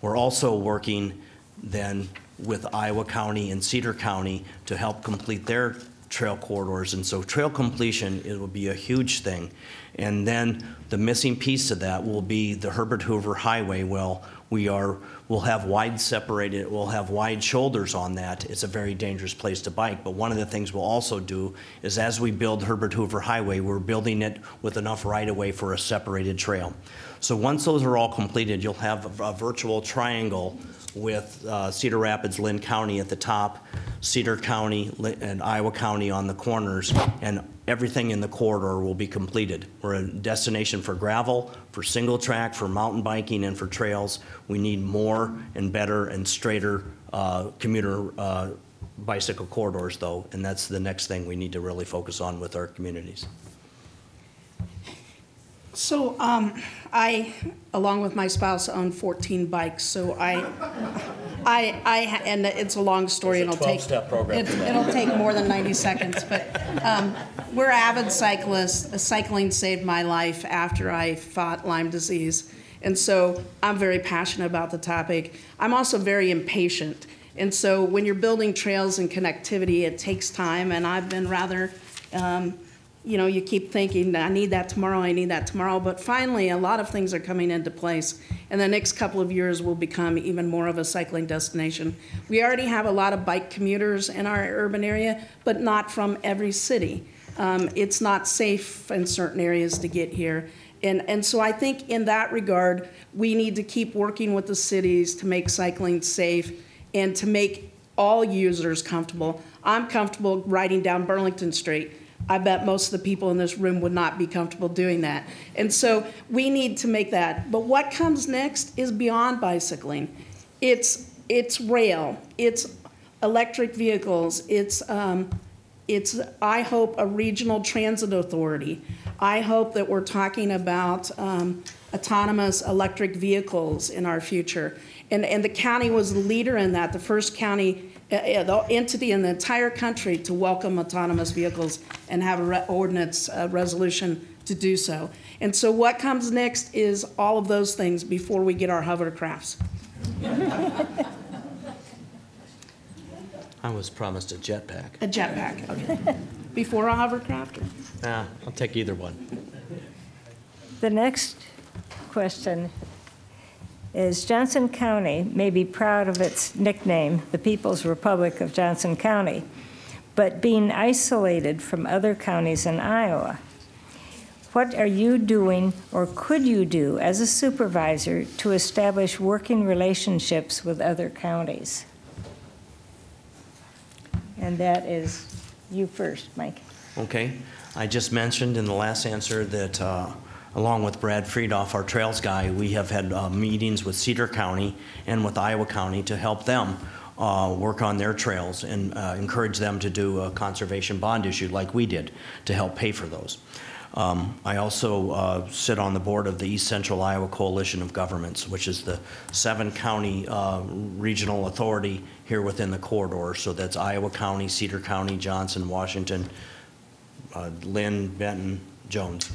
We're also working then with Iowa County and Cedar County to help complete their trail corridors, and so trail completion, it will be a huge thing. And then the missing piece of that will be the Herbert Hoover Highway. Well, we'll have wide shoulders on that. It's a very dangerous place to bike, but one of the things we'll also do is, as we build Herbert Hoover Highway, we're building it with enough right-of-way for a separated trail. So once those are all completed, you'll have a virtual triangle with Cedar Rapids, Lynn County at the top, Cedar County and Iowa County on the corners, and everything in the corridor will be completed. We're a destination for gravel, for single track, for mountain biking, and for trails. We need more and better and straighter commuter bicycle corridors, though, and that's the next thing we need to really focus on with our communities. So I, along with my spouse, own 14 bikes. So and it's a long story, and it'll take more than 90 seconds. But we're avid cyclists. Cycling saved my life after I fought Lyme disease, and so I'm very passionate about the topic. I'm also very impatient, and so when you're building trails and connectivity, it takes time. And I've been rather you keep thinking, I need that tomorrow, but finally a lot of things are coming into place, and the next couple of years will become even more of a cycling destination. We already have a lot of bike commuters in our urban area, but not from every city. It's not safe in certain areas to get here, and so I think in that regard, we need to keep working with the cities to make cycling safe and to make all users comfortable. I'm comfortable riding down Burlington Street. I bet most of the people in this room would not be comfortable doing that. And so we need to make that. But what comes next is beyond bicycling. It's rail. It's electric vehicles. It's I hope, a regional transit authority. I hope that we're talking about autonomous electric vehicles in our future. And the county was the leader in that, the first county, the entity in the entire country to welcome autonomous vehicles and have an ordinance resolution to do so. And so what comes next is all of those things before we get our hovercrafts. I was promised a jetpack. A jetpack, okay. Before a hovercraft? I'll take either one. The next question is Johnson County may be proud of its nickname, the People's Republic of Johnson County, but being isolated from other counties in Iowa. What are you doing or could you do as a supervisor to establish working relationships with other counties? And that is you first, Mike. Okay. I just mentioned in the last answer that along with Brad Friedoff, our trails guy, we have had meetings with Cedar County and with Iowa County to help them work on their trails and encourage them to do a conservation bond issue like we did to help pay for those. I also sit on the board of the East Central Iowa Coalition of Governments, which is the 7-county regional authority here within the corridor. So that's Iowa County, Cedar County, Johnson, Washington, Lynn, Benton, Jones.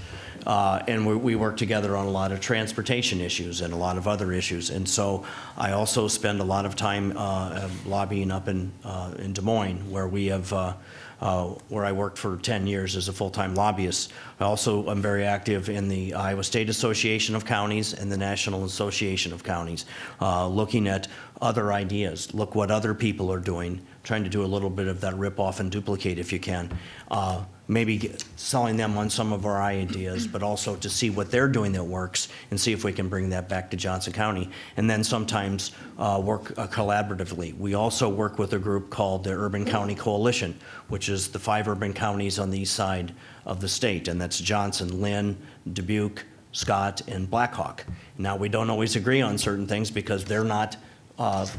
And we work together on a lot of transportation issues and a lot of other issues. And so I also spend a lot of time lobbying up in Des Moines, where we have where I worked for 10 years as a full-time lobbyist. I also am very active in the Iowa State Association of Counties and the National Association of Counties, looking at other ideas, look what other people are doing, trying to do a little bit of that rip-off and duplicate if you can. Maybe selling them on some of our ideas, but also to see what they're doing that works and see if we can bring that back to Johnson County. And then sometimes work collaboratively. We also work with a group called the Urban County Coalition, which is the 5 urban counties on the east side of the state, and that's Johnson, Lynn, Dubuque, Scott, and Blackhawk. Now, we don't always agree on certain things because they're not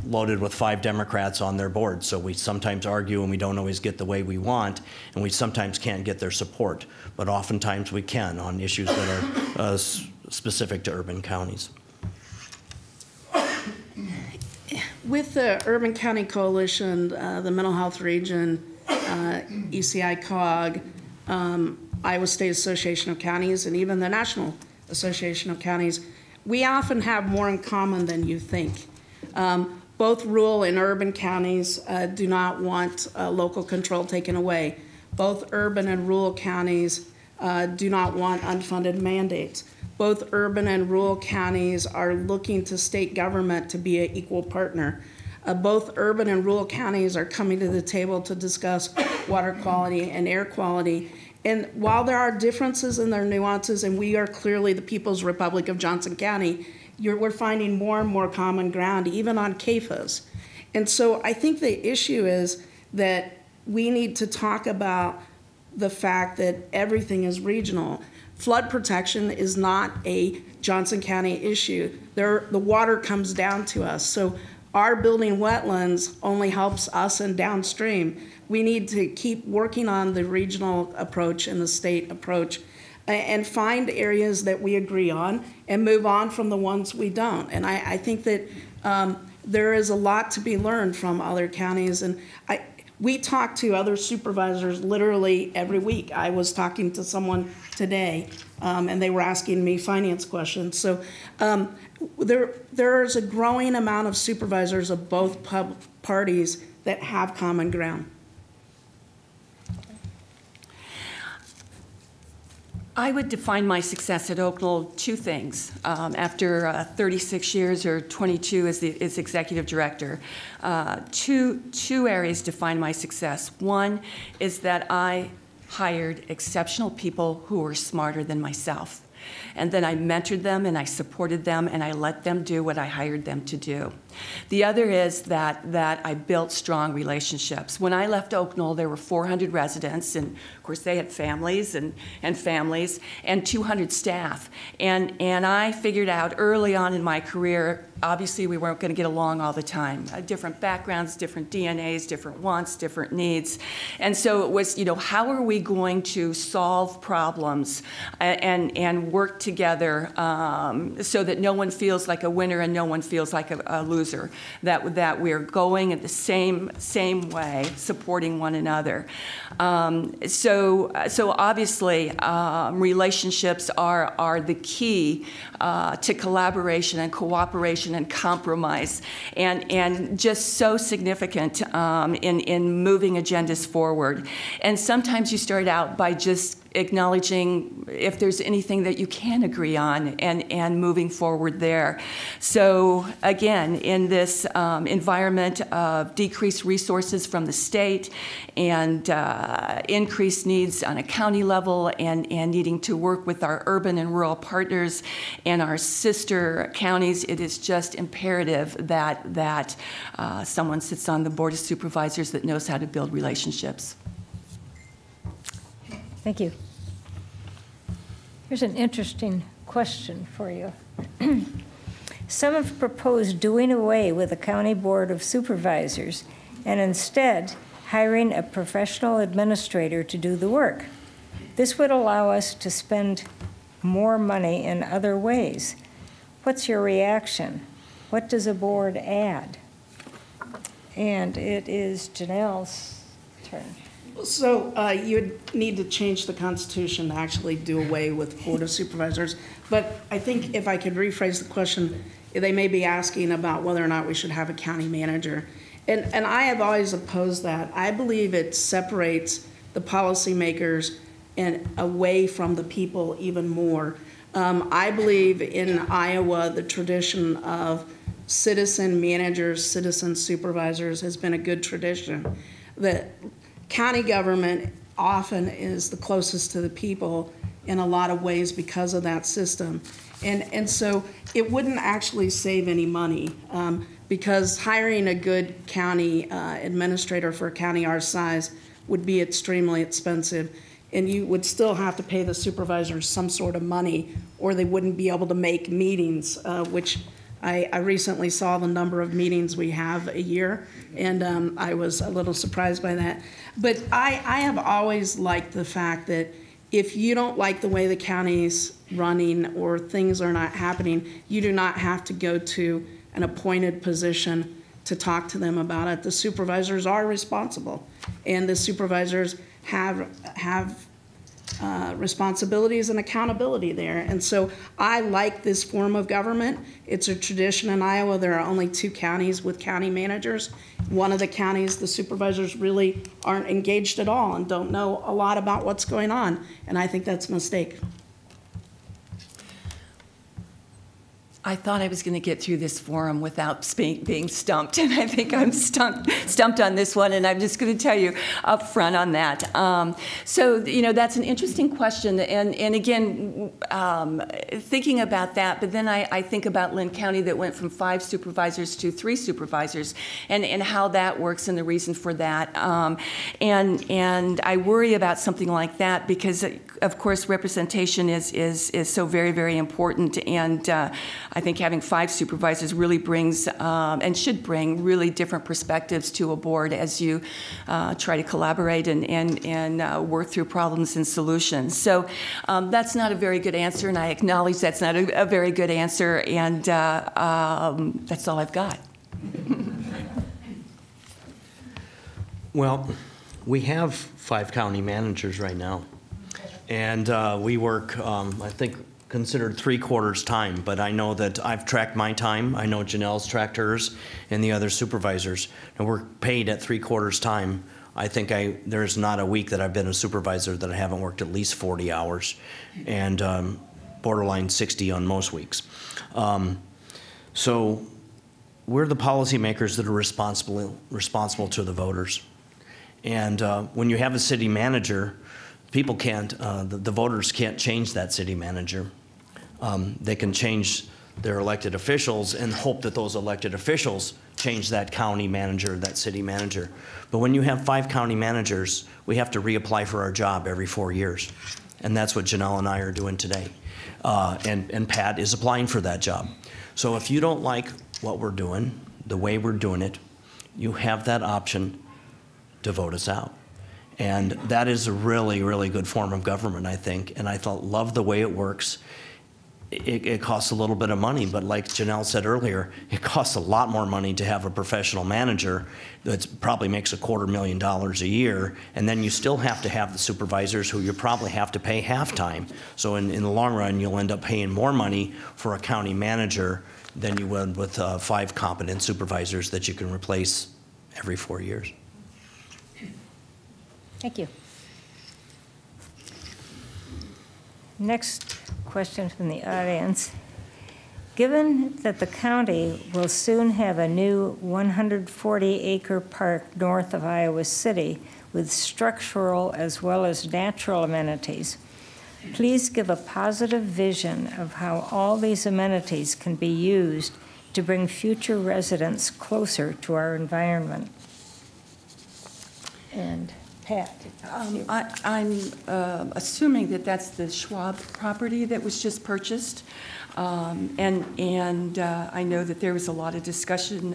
loaded with 5 Democrats on their board. So we sometimes argue and we don't always get the way we want, and we sometimes can't get their support. But oftentimes we can on issues that are specific to urban counties. With the Urban County Coalition, the Mental Health Region, ECI COG, Iowa State Association of Counties, and even the National Association of Counties, we often have more in common than you think. Both rural and urban counties do not want local control taken away. Both urban and rural counties do not want unfunded mandates. Both urban and rural counties are looking to state government to be an equal partner. Both urban and rural counties are coming to the table to discuss water quality and air quality. And while there are differences in their nuances, and we are clearly the People's Republic of Johnson County, we're finding more and more common ground, even on CAFAs. And so I think the issue is that we need to talk about the fact that everything is regional. Flood protection is not a Johnson County issue. The water comes down to us. So our building wetlands only helps us and downstream. We need to keep working on the regional approach and the state approach and find areas that we agree on and move on from the ones we don't. And I think that there is a lot to be learned from other counties. And we talk to other supervisors literally every week. I was talking to someone today, and they were asking me finance questions. So there's a growing amount of supervisors of both parties that have common ground. I would define my success at Oakland 2 things. After 36 years or 22 as executive director, two areas define my success. One is that I hired exceptional people who were smarter than myself. And then I mentored them and I supported them and I let them do what I hired them to do. The other is that I built strong relationships. When I left Oak Knoll, there were 400 residents, and of course they had families and families, and 200 staff. And I figured out early on in my career obviously we weren't going to get along all the time. Different backgrounds, different DNAs, different wants, different needs. And so it was, how are we going to solve problems and work together so that no one feels like a winner and no one feels like a loser, that we're going in the same way, supporting one another. So obviously, relationships are the key to collaboration and cooperation and compromise, and just so significant in moving agendas forward. And sometimes you start out by just acknowledging if there's anything that you can agree on and moving forward there. So again, in this environment of decreased resources from the state and increased needs on a county level and needing to work with our urban and rural partners and our sister counties, it is just imperative that someone sits on the Board of Supervisors that knows how to build relationships. Thank you. Here's an interesting question for you. Some have proposed doing away with the County Board of Supervisors and instead hiring a professional administrator to do the work. This would allow us to spend more money in other ways. What's your reaction? What does a board add? And it is Janelle's turn. So you'd need to change the Constitution to actually do away with Board of Supervisors. But I think if I could rephrase the question, they may be asking about whether or not we should have a county manager. And I have always opposed that. I believe it separates the policymakers and away from the people even more. I believe in Iowa, the tradition of citizen managers, citizen supervisors has been a good tradition. The county government often is the closest to the people in a lot of ways because of that system. And so it wouldn't actually save any money because hiring a good county administrator for a county our size would be extremely expensive. And you would still have to pay the supervisors some sort of money or they wouldn't be able to make meetings, which I recently saw the number of meetings we have a year, and I was a little surprised by that. But I have always liked the fact that if you don't like the way the county's running or things are not happening, you do not have to go to an appointed position to talk to them about it. The supervisors are responsible, and the supervisors have responsibilities and accountability there. And so I like this form of government. It's a tradition in Iowa. There are only 2 counties with county managers. One of the counties, the supervisors really aren't engaged at all and don't know a lot about what's going on. And I think that's a mistake. I thought I was going to get through this forum without being stumped, and I think I'm stumped on this one, and I'm just going to tell you up front on that. So, that's an interesting question, and again, thinking about that, but then I think about Lynn County that went from 5 supervisors to 3 supervisors, and how that works and the reason for that. And I worry about something like that because, of course, representation is so very, very important, and I think having 5 supervisors really brings and should bring really different perspectives to a board as you try to collaborate and work through problems and solutions. So that's not a very good answer, and I acknowledge that's not a very good answer, and that's all I've got. Well, we have 5 county managers right now, and we work, I think, considered 3/4 time, but I know that I've tracked my time. I know Janelle's tracked hers and the other supervisors, and we're paid at 3/4 time. I think there's not a week that I've been a supervisor that I haven't worked at least 40 hours, and borderline 60 on most weeks. So we're the policymakers that are responsible to the voters. And when you have a city manager, people can't, the voters can't change that city manager. They can change their elected officials and hope that those elected officials change that county manager, that city manager. But when you have 5 county managers, we have to reapply for our job every 4 years. And that's what Janelle and I are doing today. And Pat is applying for that job. So if you don't like what we're doing, the way we're doing it, you have that option to vote us out. And that is a really, really good form of government, I think. And I love the way it works. It costs a little bit of money, but like Janelle said earlier, it costs a lot more money to have a professional manager that probably makes $250,000 a year, and then you still have to have the supervisors who you probably have to pay half-time. So in the long run, you'll end up paying more money for a county manager than you would with 5 competent supervisors that you can replace every 4 years. Thank you. Next question from the audience. Given that the county will soon have a new 140-acre park north of Iowa City with structural as well as natural amenities, please give a positive vision of how all these amenities can be used to bring future residents closer to our environment. And Pat. I'm assuming that that's the Schwab property that was just purchased. And I know that there was a lot of discussion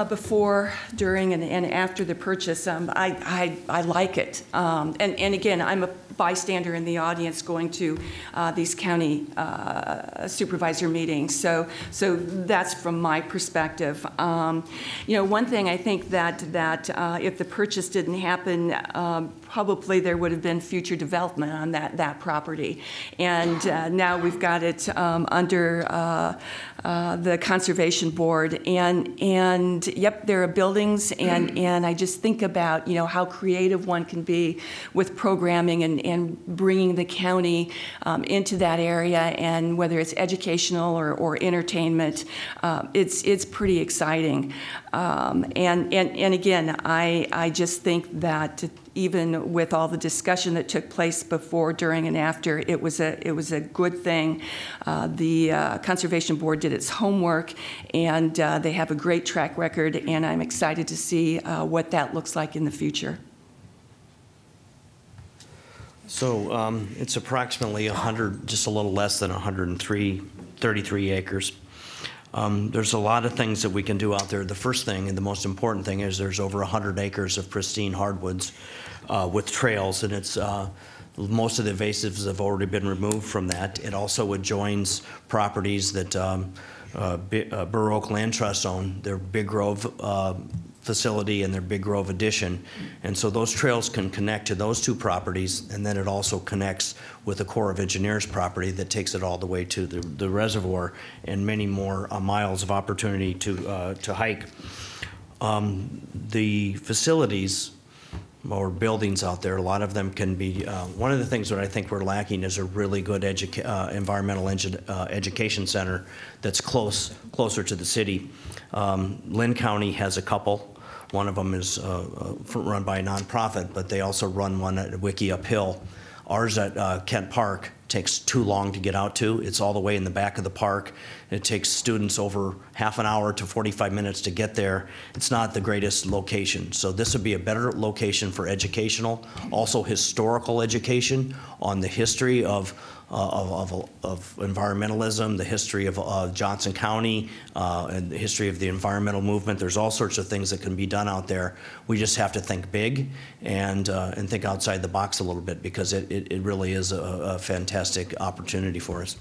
before, during, and after the purchase. I like it. And again, I'm a bystander in the audience going to these county supervisor meetings. So that's from my perspective. You know, one thing I think that if the purchase didn't happen, probably there would have been future development on that property. And now we've got it under the Conservation Board. And yep, there are buildings, and I just think about, you know, how creative one can be with programming and bringing the county into that area, and whether it's educational or entertainment, it's pretty exciting. And again, I just think that even with all the discussion that took place before, during, and after, it was a good thing. The Conservation Board did its homework, and they have a great track record, and I'm excited to see what that looks like in the future. So it's approximately 100, just a little less than 33 acres. There's a lot of things that we can do out there. The first thing and the most important thing is there's over 100 acres of pristine hardwoods with trails, and it's most of the invasives have already been removed from that. It also adjoins properties that Burr Oak Land Trust own, their Big Grove facility and their Big Grove addition. And so those trails can connect to those 2 properties, and then it also connects with the Corps of Engineers property that takes it all the way to the reservoir, and many more miles of opportunity to hike. The facilities or buildings out there, a lot of them can be, one of the things that I think we're lacking is a really good environmental education center that's closer to the city. Lynn County has a couple. One of them is run by a nonprofit, but they also run one at Wiki Uphill. Ours at Kent Park takes too long to get out to. It's all the way in the back of the park. It takes students over half an hour to 45 minutes to get there. It's not the greatest location. So this would be a better location for educational, also historical education on the history of environmentalism, the history of Johnson County, and the history of the environmental movement. There's all sorts of things that can be done out there. We just have to think big and think outside the box a little bit, because it really is a fantastic opportunity for us.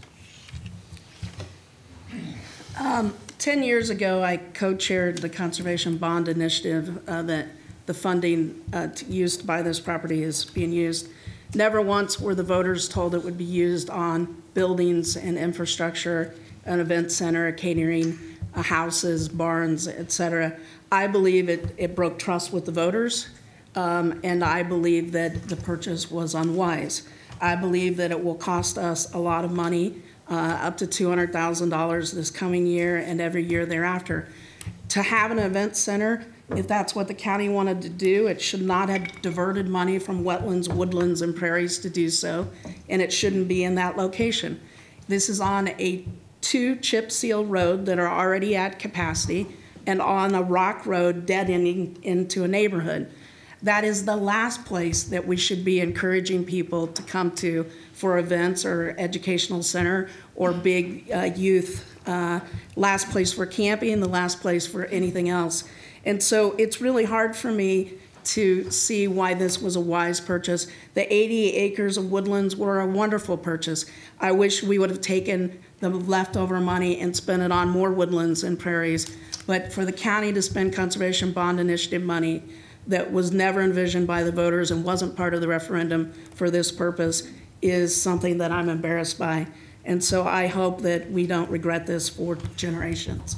10 years ago, I co-chaired the Conservation Bond Initiative that the funding used by this property is being used. Never once were the voters told it would be used on buildings and infrastructure, an event center, a catering, houses, barns, et cetera. I believe it broke trust with the voters, and I believe that the purchase was unwise. I believe that it will cost us a lot of money, up to $200,000 this coming year and every year thereafter. To have an event center, if that's what the county wanted to do, it should not have diverted money from wetlands, woodlands, and prairies to do so, and it shouldn't be in that location. This is on a 2 chip seal road that are already at capacity, and on a rock road dead ending into a neighborhood. that is the last place that we should be encouraging people to come to for events or educational center or big youth. Last place for camping, the last place for anything else. And so it's really hard for me to see why this was a wise purchase. The 80 acres of woodlands were a wonderful purchase. I wish we would have taken the leftover money and spent it on more woodlands and prairies. But for the county to spend Conservation Bond Initiative money that was never envisioned by the voters and wasn't part of the referendum for this purpose is something that I'm embarrassed by. And so I hope that we don't regret this for generations.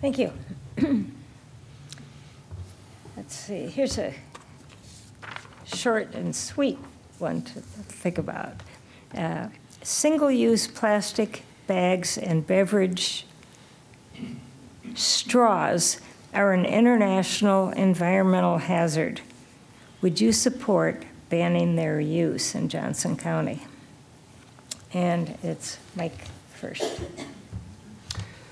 Thank you. Let's see, here's a short and sweet one to think about. Single-use plastic bags and beverage straws are an international environmental hazard. Would you support banning their use in Johnson County? And it's Mike first.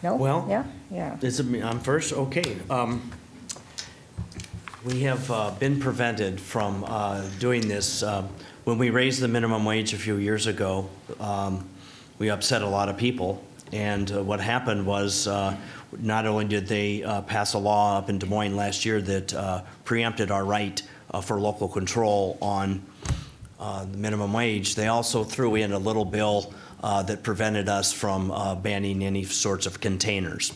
No? Well, yeah. I'm first? Okay. We have been prevented from doing this. When we raised the minimum wage a few years ago, we upset a lot of people. And what happened was not only did they pass a law up in Des Moines last year that preempted our right for local control on the minimum wage, they also threw in a little bill that prevented us from banning any sorts of containers,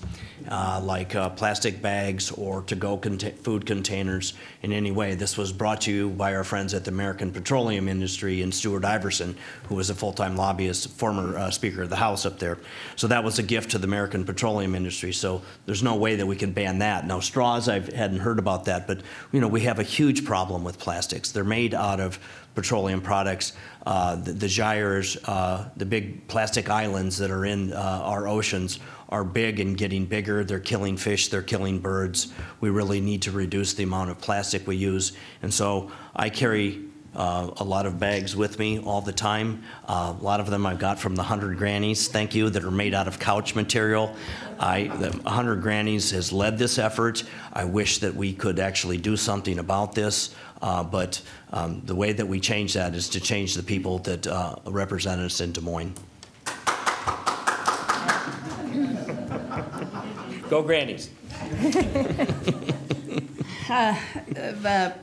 like plastic bags or to-go food containers in any way. This was brought to you by our friends at the American Petroleum Industry and Stuart Iverson, who was a full-time lobbyist, former Speaker of the House up there. So that was a gift to the American Petroleum Industry. So there's no way that we can ban that. Now, straws, I hadn't heard about that, but we have a huge problem with plastics. They're made out of petroleum products. The gyres, the big plastic islands that are in our oceans are big and getting bigger. They're killing fish, they're killing birds. We really need to reduce the amount of plastic we use. And so I carry a lot of bags with me all the time. A lot of them I've got from the 100 Grannies, thank you, that are made out of couch material. The 100 Grannies has led this effort. I wish that we could actually do something about this, but the way that we change that is to change the people that represent us in Des Moines. Go Grannies. The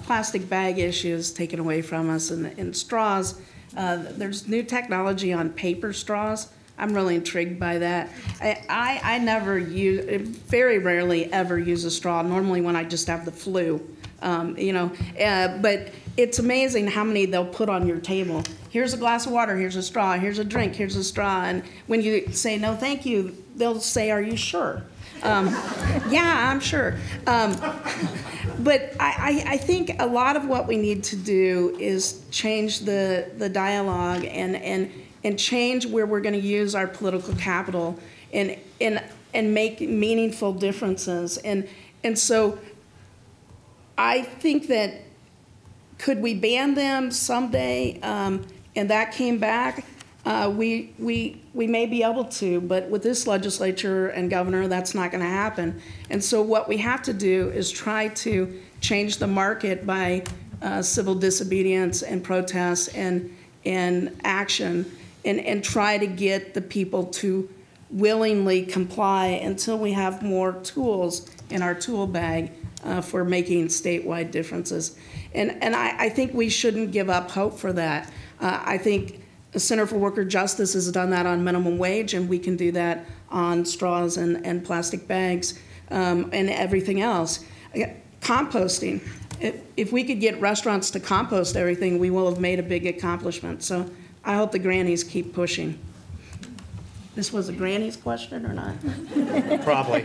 plastic bag issue is taken away from us, and straws. There's new technology on paper straws. I'm really intrigued by that. I never use, very rarely ever use a straw, normally when I just have the flu, but it's amazing how many they'll put on your table. Here's a glass of water, here's a straw, here's a drink, here's a straw, and when you say no thank you, they'll say, are you sure? Yeah, I'm sure. But I think a lot of what we need to do is change the dialogue and change where we're going to use our political capital and make meaningful differences. And so I think that could we ban them someday and that came back? We may be able to, but with this legislature and governor, that's not going to happen. And so what we have to do is try to change the market by civil disobedience and protests and action and try to get the people to willingly comply until we have more tools in our tool bag for making statewide differences. And I think we shouldn't give up hope for that. I think the Center for Worker Justice has done that on minimum wage, and we can do that on straws and plastic bags and everything else. Composting. If we could get restaurants to compost everything, we will have made a big accomplishment. So I hope the grannies keep pushing. This was a granny's question or not? Probably.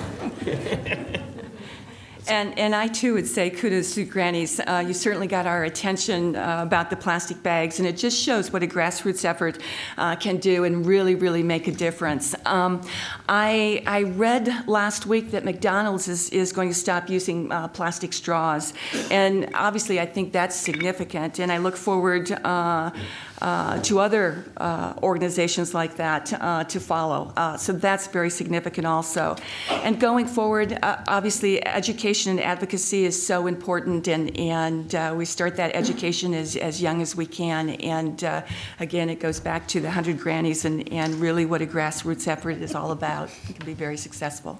And I, too, would say kudos to Grannies. You certainly got our attention about the plastic bags, and it just shows what a grassroots effort can do and really, really make a difference. I read last week that McDonald's is going to stop using plastic straws, and obviously I think that's significant, and I look forward to other organizations like that to follow. So that's very significant also. And going forward, obviously education and advocacy is so important, and we start that education as young as we can. And again, it goes back to the 100 Grannies and really what a grassroots effort is all about. It can be very successful.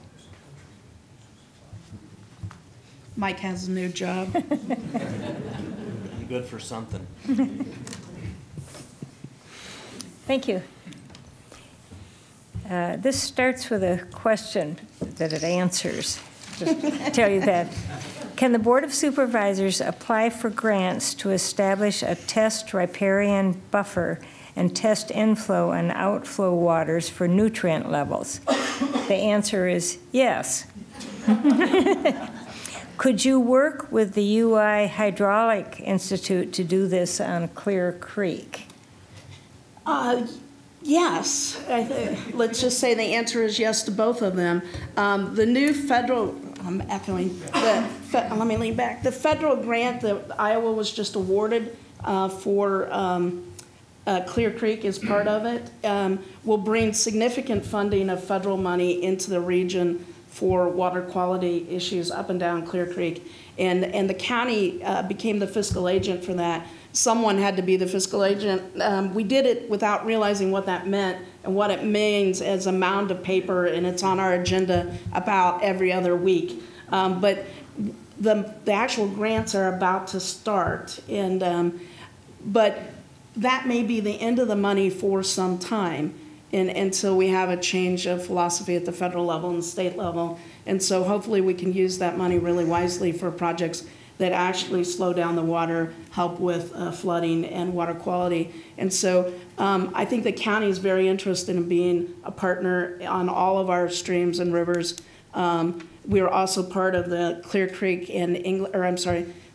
Mike has a new job. I'm good for something. Thank you. This starts with a question that it answers. Just to tell you that. Can the Board of Supervisors apply for grants to establish a test riparian buffer and test inflow and outflow waters for nutrient levels? The answer is yes. Could you work with the UI Hydraulic Institute to do this on Clear Creek? Yes. Let's just say the answer is yes to both of them. The new federal, I'm echoing, let me lean back. The federal grant that Iowa was just awarded for Clear Creek is part of it, will bring significant funding of federal money into the region for water quality issues up and down Clear Creek. And the county became the fiscal agent for that. Someone had to be the fiscal agent. We did it without realizing what that meant and what it means as a mound of paper, and it's on our agenda about every other week. But the actual grants are about to start, and but that may be the end of the money for some time. And so we have a change of philosophy at the federal level and the state level. And so hopefully we can use that money really wisely for projects that actually slow down the water, help with flooding and water quality. And so I think the county is very interested in being a partner on all of our streams and rivers. We are also part of the Clear Creek and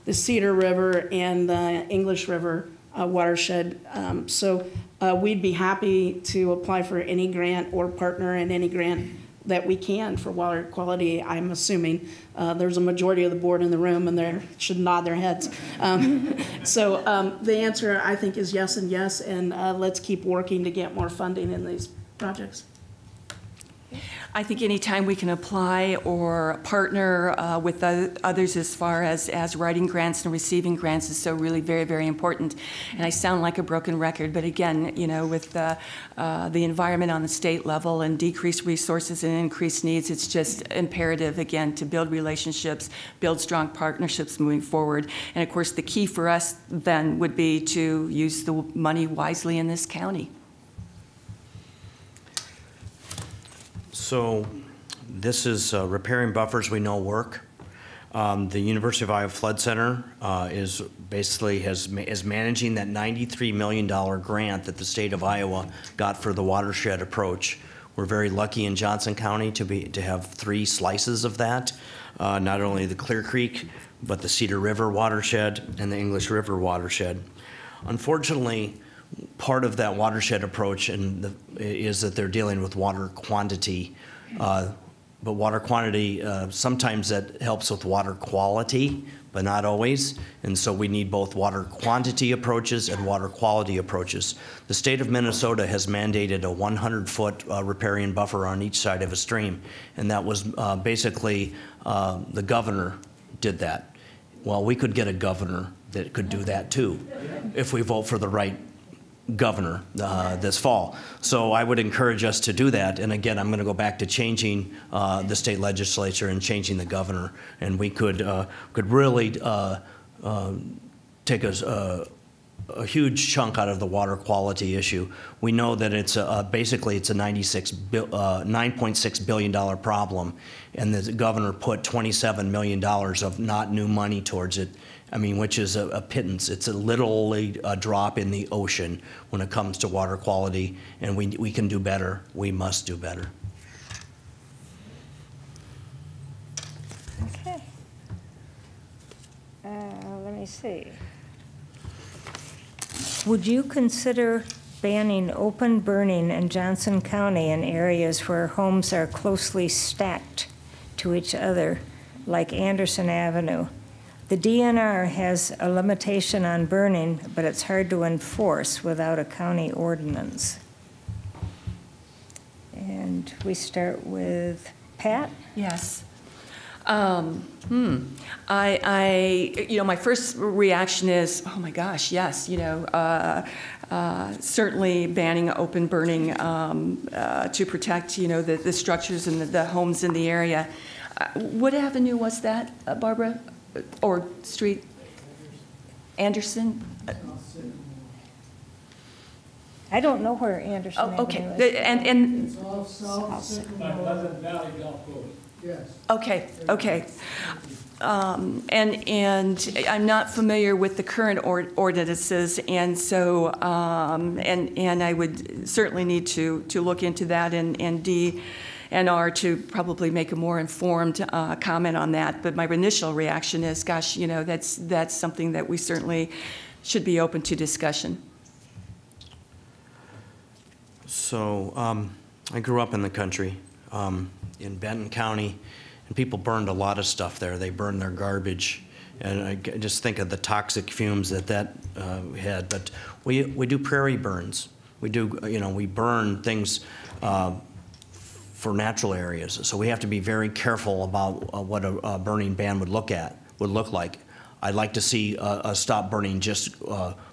the Cedar River and the English River watershed. So we'd be happy to apply for any grant or partner in any grant that we can for water quality. I'm assuming there's a majority of the board in the room, and they should nod their heads. So the answer, I think, is yes and yes, and let's keep working to get more funding in these projects. I think anytime we can apply or partner with others as far as writing grants and receiving grants is so really very, very important. And I sound like a broken record, but again, you know, with the environment on the state level and decreased resources and increased needs, it's just imperative, again, to build relationships, build strong partnerships moving forward. And of course, the key for us then would be to use the money wisely in this county. So this is riparian buffers we know work. The University of Iowa Flood Center is managing that $93 million grant that the state of Iowa got for the watershed approach. We're very lucky in Johnson County to have 3 slices of that, not only the Clear Creek, but the Cedar River watershed and the English River watershed. Unfortunately, part of that watershed approach is that they're dealing with water quantity, but water quantity, sometimes that helps with water quality, but not always. And so we need both water quantity approaches and water quality approaches. The state of Minnesota has mandated a 100-foot riparian buffer on each side of a stream, and that was basically the governor did that. Well, we could get a governor that could do that too, if we vote for the right governor this fall. So I would encourage us to do that. And again, I'm going to go back to changing the state legislature and changing the governor. And we could really take a huge chunk out of the water quality issue. We know that it's basically it's a $9.6 billion problem, and the governor put $27 million of not new money towards it. I mean, which is a pittance. It's literally a drop in the ocean when it comes to water quality, and we can do better. We must do better. Okay. Let me see. Would you consider banning open burning in Johnson County in areas where homes are closely stacked to each other, like Anderson Avenue? The DNR has a limitation on burning, but it's hard to enforce without a county ordinance. And we start with Pat. Yes. My first reaction is, oh my gosh, yes, certainly banning open burning to protect, the structures and the homes in the area. What avenue was that, Barbara? Or street? Anderson? I don't know where Anderson Oh, okay. Avenue is. And It's all south Pleasant Valley Golf Course. Yes. okay. And I'm not familiar with the current ordinances, and so and I would certainly need to look into that and DNR to probably make a more informed comment on that. But my initial reaction is, gosh, that's something that we certainly should be open to discussion. So I grew up in the country in Benton County, and people burned a lot of stuff there. They burned their garbage, and I just think of the toxic fumes that had. But we do prairie burns. We do, we burn things for natural areas. So we have to be very careful about what a burning ban would look like. I'd like to see us stop burning just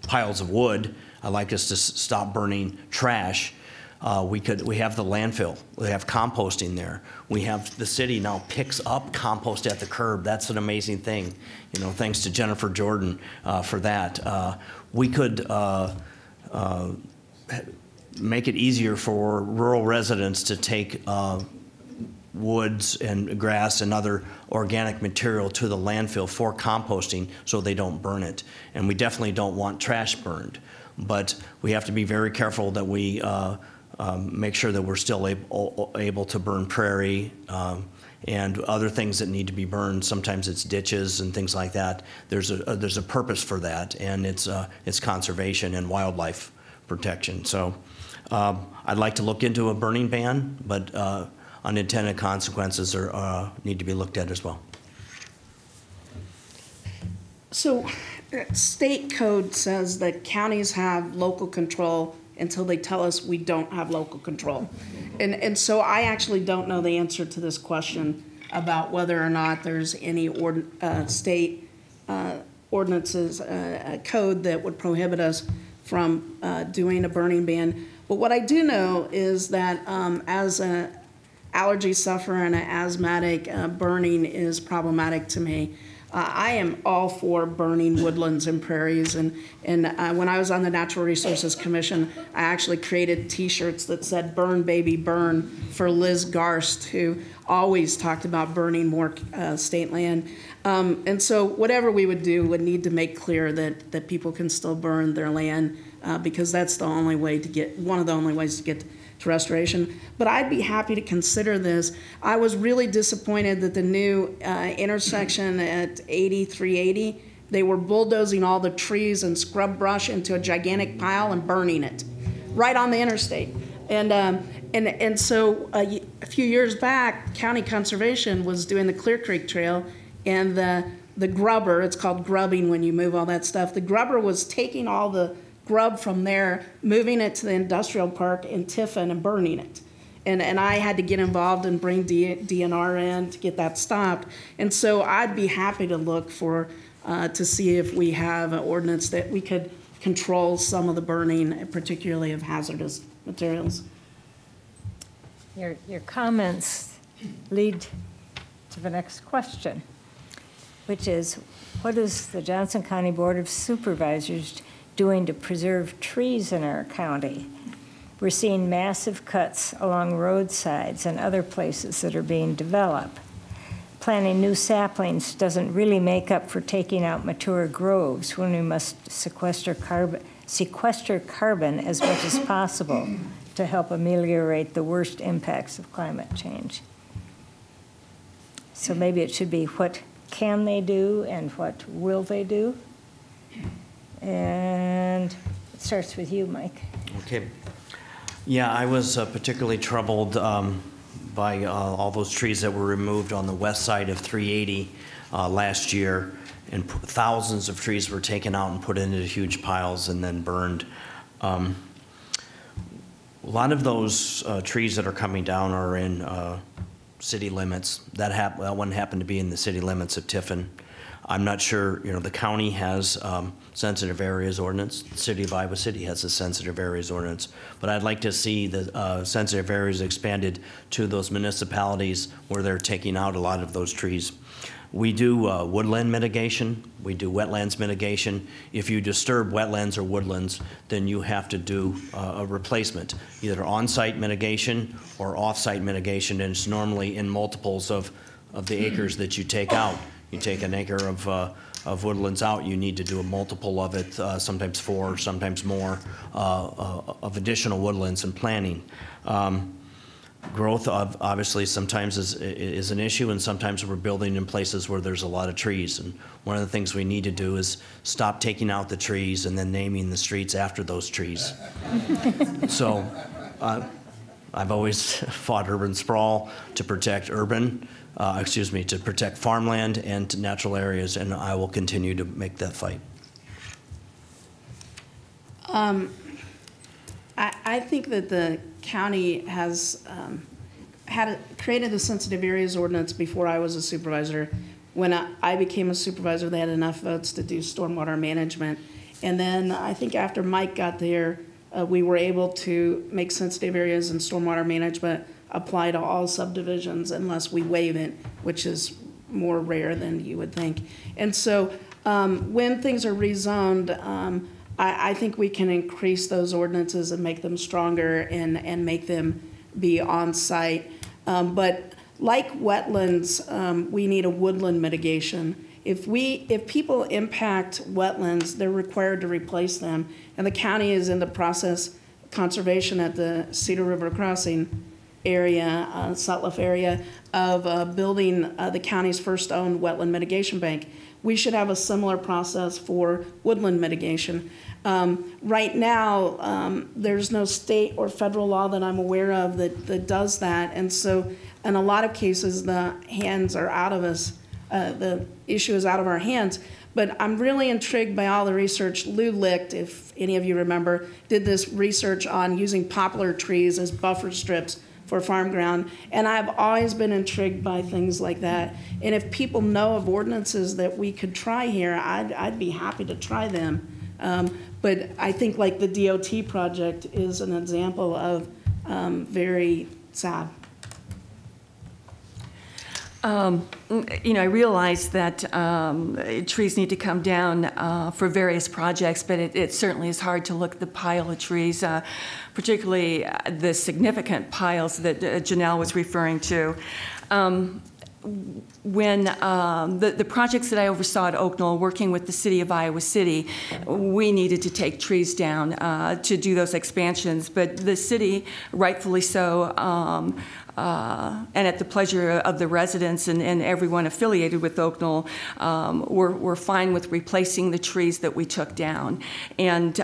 piles of wood. I'd like us to stop burning trash. We have the landfill. We have composting there. We have the city now picks up compost at the curb. That's an amazing thing. Thanks to Jennifer Jordan for that. We could make it easier for rural residents to take woods and grass and other organic material to the landfill for composting so they don't burn it. And we definitely don't want trash burned. But we have to be very careful that we make sure that we're still able to burn prairie and other things that need to be burned. Sometimes it's ditches and things like that. There's a purpose for that, and it's conservation and wildlife protection. So I'd like to look into a burning ban, but unintended consequences need to be looked at as well. So state code says that counties have local control until they tell us we don't have local control. And so I actually don't know the answer to this question about whether or not there's any state ordinances, code that would prohibit us from doing a burning ban. But what I do know is that as an allergy sufferer and an asthmatic, burning is problematic to me. I am all for burning woodlands and prairies, and when I was on the Natural Resources Commission, I actually created T-shirts that said "Burn, Baby, Burn" for Liz Garst, who always talked about burning more state land. And so whatever we would do would need to make clear that people can still burn their land because that's the only way to get, one of the only ways to get to restoration. But I'd be happy to consider this. I was really disappointed that the new intersection at 380, they were bulldozing all the trees and scrub brush into a gigantic pile and burning it right on the interstate. And so a few years back, County Conservation was doing the Clear Creek Trail, and the grubber, it's called grubbing when you move all that stuff, the grubber was taking all the grub from there, moving it to the industrial park in Tiffin and burning it. And I had to get involved and bring DNR in to get that stopped. And so I'd be happy to look for, to see if we have an ordinance that we could control some of the burning, particularly of hazardous materials. Your comments lead to the next question, which is, what is the Johnson County Board of Supervisors doing to preserve trees in our county? We're seeing massive cuts along roadsides and other places that are being developed. Planting new saplings doesn't really make up for taking out mature groves when we must sequester carbon as much as possible to help ameliorate the worst impacts of climate change. So maybe it should be, what can they do and what will they do? And it starts with you, Mike. Okay. Yeah, I was particularly troubled by all those trees that were removed on the west side of 380. last year, and thousands of trees were taken out and put into huge piles and then burned. A lot of those trees that are coming down are in city limits. That one happened to be in the city limits of Tiffin. I'm not sure, the county has sensitive areas ordinance. The city of Iowa City has a sensitive areas ordinance. But I'd like to see the sensitive areas expanded to those municipalities where they're taking out a lot of those trees. We do woodland mitigation. We do wetlands mitigation. If you disturb wetlands or woodlands, then you have to do a replacement, either on-site mitigation or off-site mitigation, and it's normally in multiples of the acres that you take out. You take an acre of woodlands out, you need to do a multiple of it, sometimes 4, sometimes more, of additional woodlands and planting. Growth obviously sometimes is an issue, and sometimes we're building in places where there's a lot of trees. And one of the things we need to do is stop taking out the trees and then naming the streets after those trees. So I've always fought urban sprawl to protect to protect farmland and natural areas, and I will continue to make that fight. I think that the county has created the sensitive areas ordinance before I was a supervisor. When I became a supervisor, they had enough votes to do stormwater management. And then I think after Mike got there, we were able to make sensitive areas and stormwater management apply to all subdivisions unless we waive it, which is more rare than you would think. And so when things are rezoned, I think we can increase those ordinances and make them stronger and make them be on site. But like wetlands, we need a woodland mitigation. If people impact wetlands, they're required to replace them. And the county is in the process, conservation at the Cedar River Crossing area, Sutliff area, of building the county's first owned wetland mitigation bank. We should have a similar process for woodland mitigation. Right now, there's no state or federal law that I'm aware of that does that. And so in a lot of cases, the hands are out of us. The issue is out of our hands. But I'm really intrigued by all the research. Lou Licht, if any of you remember, did this research on using poplar trees as buffer strips for farm ground. And I've always been intrigued by things like that. And if people know of ordinances that we could try here, I'd be happy to try them. But I think like the DOT project is an example of very sad. I realize that trees need to come down for various projects, but it certainly is hard to look at the pile of trees, particularly the significant piles that Janelle was referring to. When the projects that I oversaw at Oaknall, working with the city of Iowa City, we needed to take trees down to do those expansions, but the city, rightfully so, and at the pleasure of the residents and everyone affiliated with Oaknall, we're fine with replacing the trees that we took down. And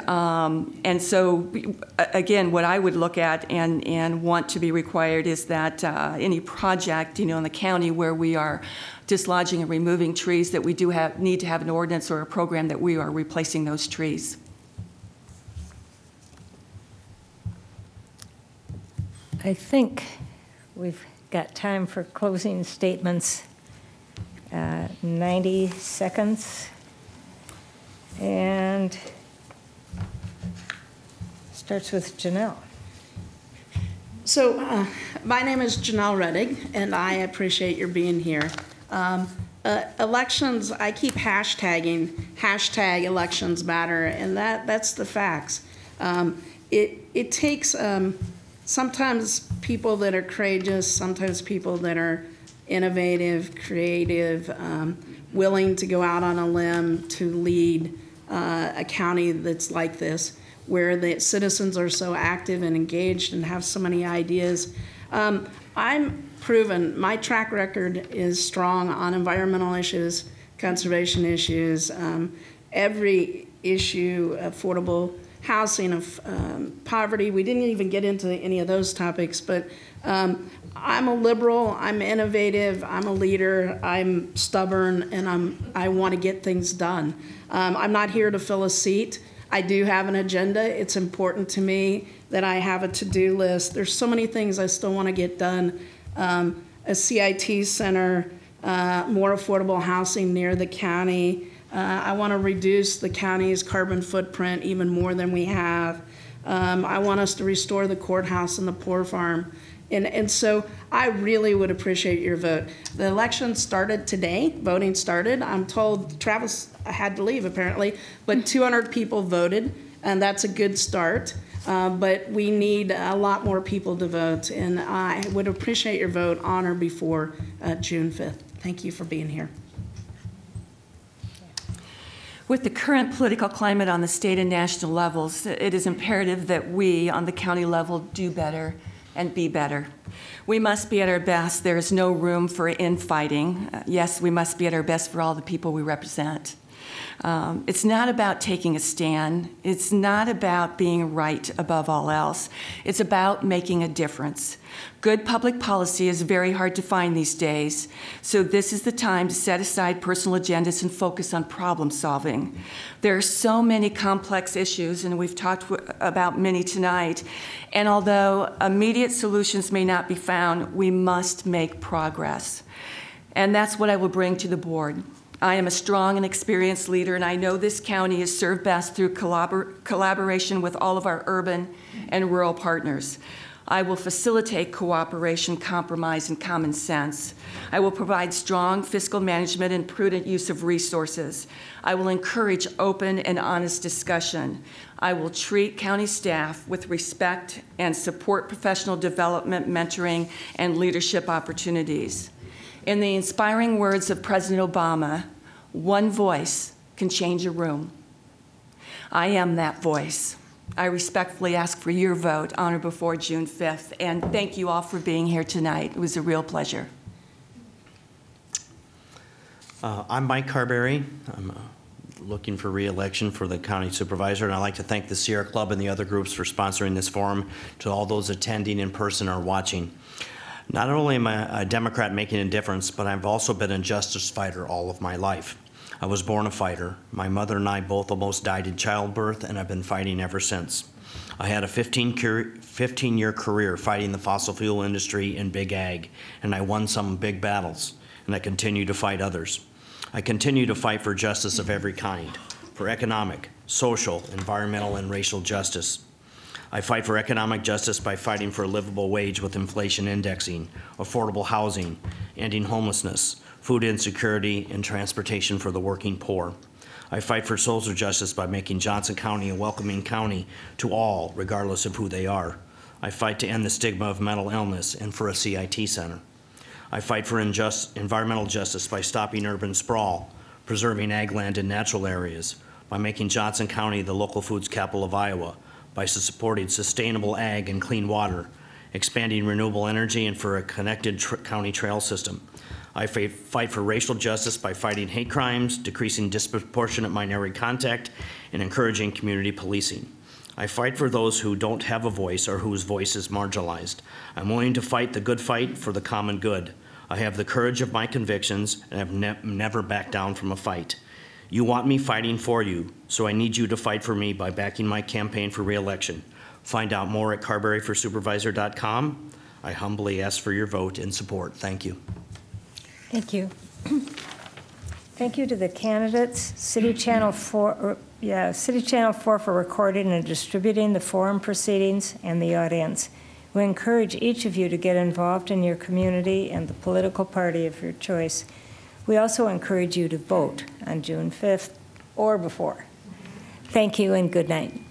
so, again, what I would look at and want to be required is that any project, in the county where we are dislodging and removing trees, that we do need to have an ordinance or a program that we are replacing those trees. I think we've got time for closing statements. 90 seconds. And starts with Janelle. So my name is Janelle Reddig, and I appreciate your being here. Elections, I keep hashtagging, hashtag elections matter, and that's the facts. It takes sometimes people that are courageous, sometimes people that are innovative, creative, willing to go out on a limb to lead a county that's like this, where the citizens are so active and engaged and have so many ideas. I'm proven, my track record is strong on environmental issues, conservation issues, every issue, affordable housing, of poverty. We didn't even get into any of those topics, but I'm a liberal, I'm innovative, I'm a leader, I'm stubborn, and I want to get things done. I'm not here to fill a seat. I do have an agenda. It's important to me that I have a to-do list. There's so many things I still want to get done. A CIT center, more affordable housing near the county. I want to reduce the county's carbon footprint even more than we have. I want us to restore the courthouse and the poor farm. And so I really would appreciate your vote. The election started today, voting started. I'm told Travis had to leave apparently, but 200 people voted, and that's a good start. But we need a lot more people to vote, and I would appreciate your vote on or before June 5th. Thank you for being here. With the current political climate on the state and national levels, it is imperative that we on the county level do better and be better. We must be at our best. There is no room for infighting. Yes, we must be at our best for all the people we represent. It's not about taking a stand. It's not about being right above all else. It's about making a difference. Good public policy is very hard to find these days, so this is the time to set aside personal agendas and focus on problem solving. There are so many complex issues, and we've talked about many tonight, and although immediate solutions may not be found, we must make progress. And that's what I will bring to the board. I am a strong and experienced leader, and I know this county is served best through collaboration with all of our urban and rural partners. I will facilitate cooperation, compromise, and common sense. I will provide strong fiscal management and prudent use of resources. I will encourage open and honest discussion. I will treat county staff with respect and support professional development, mentoring, and leadership opportunities. In the inspiring words of President Obama, one voice can change a room. I am that voice. I respectfully ask for your vote on or before June 5th, and thank you all for being here tonight. It was a real pleasure. I'm Mike Carberry. I'm looking for re-election for the county supervisor, and I'd like to thank the Sierra Club and the other groups for sponsoring this forum, to all those attending in person or watching. Not only am I a Democrat making a difference, but I've also been a justice fighter all of my life. I was born a fighter. My mother and I both almost died in childbirth, and I've been fighting ever since. I had a 15-year career fighting the fossil fuel industry in big ag, and I won some big battles, and I continue to fight others. I continue to fight for justice of every kind, for economic, social, environmental, and racial justice. I fight for economic justice by fighting for a livable wage with inflation indexing, affordable housing, ending homelessness, food insecurity, and transportation for the working poor. I fight for social justice by making Johnson County a welcoming county to all, regardless of who they are. I fight to end the stigma of mental illness and for a CIT center. I fight for environmental justice by stopping urban sprawl, preserving ag land and natural areas, by making Johnson County the local foods capital of Iowa, by supporting sustainable ag and clean water, expanding renewable energy, and for a connected county trail system. I fight for racial justice by fighting hate crimes, decreasing disproportionate minority contact, and encouraging community policing. I fight for those who don't have a voice or whose voice is marginalized. I'm willing to fight the good fight for the common good. I have the courage of my convictions, and I've never backed down from a fight. You want me fighting for you, so I need you to fight for me by backing my campaign for re-election. Find out more at carberryforsupervisor.com. I humbly ask for your vote and support. Thank you. Thank you. Thank you to the candidates, City Channel 4 for recording and distributing the forum proceedings, and the audience. We encourage each of you to get involved in your community and the political party of your choice. We also encourage you to vote on June 5th or before. Thank you and good night.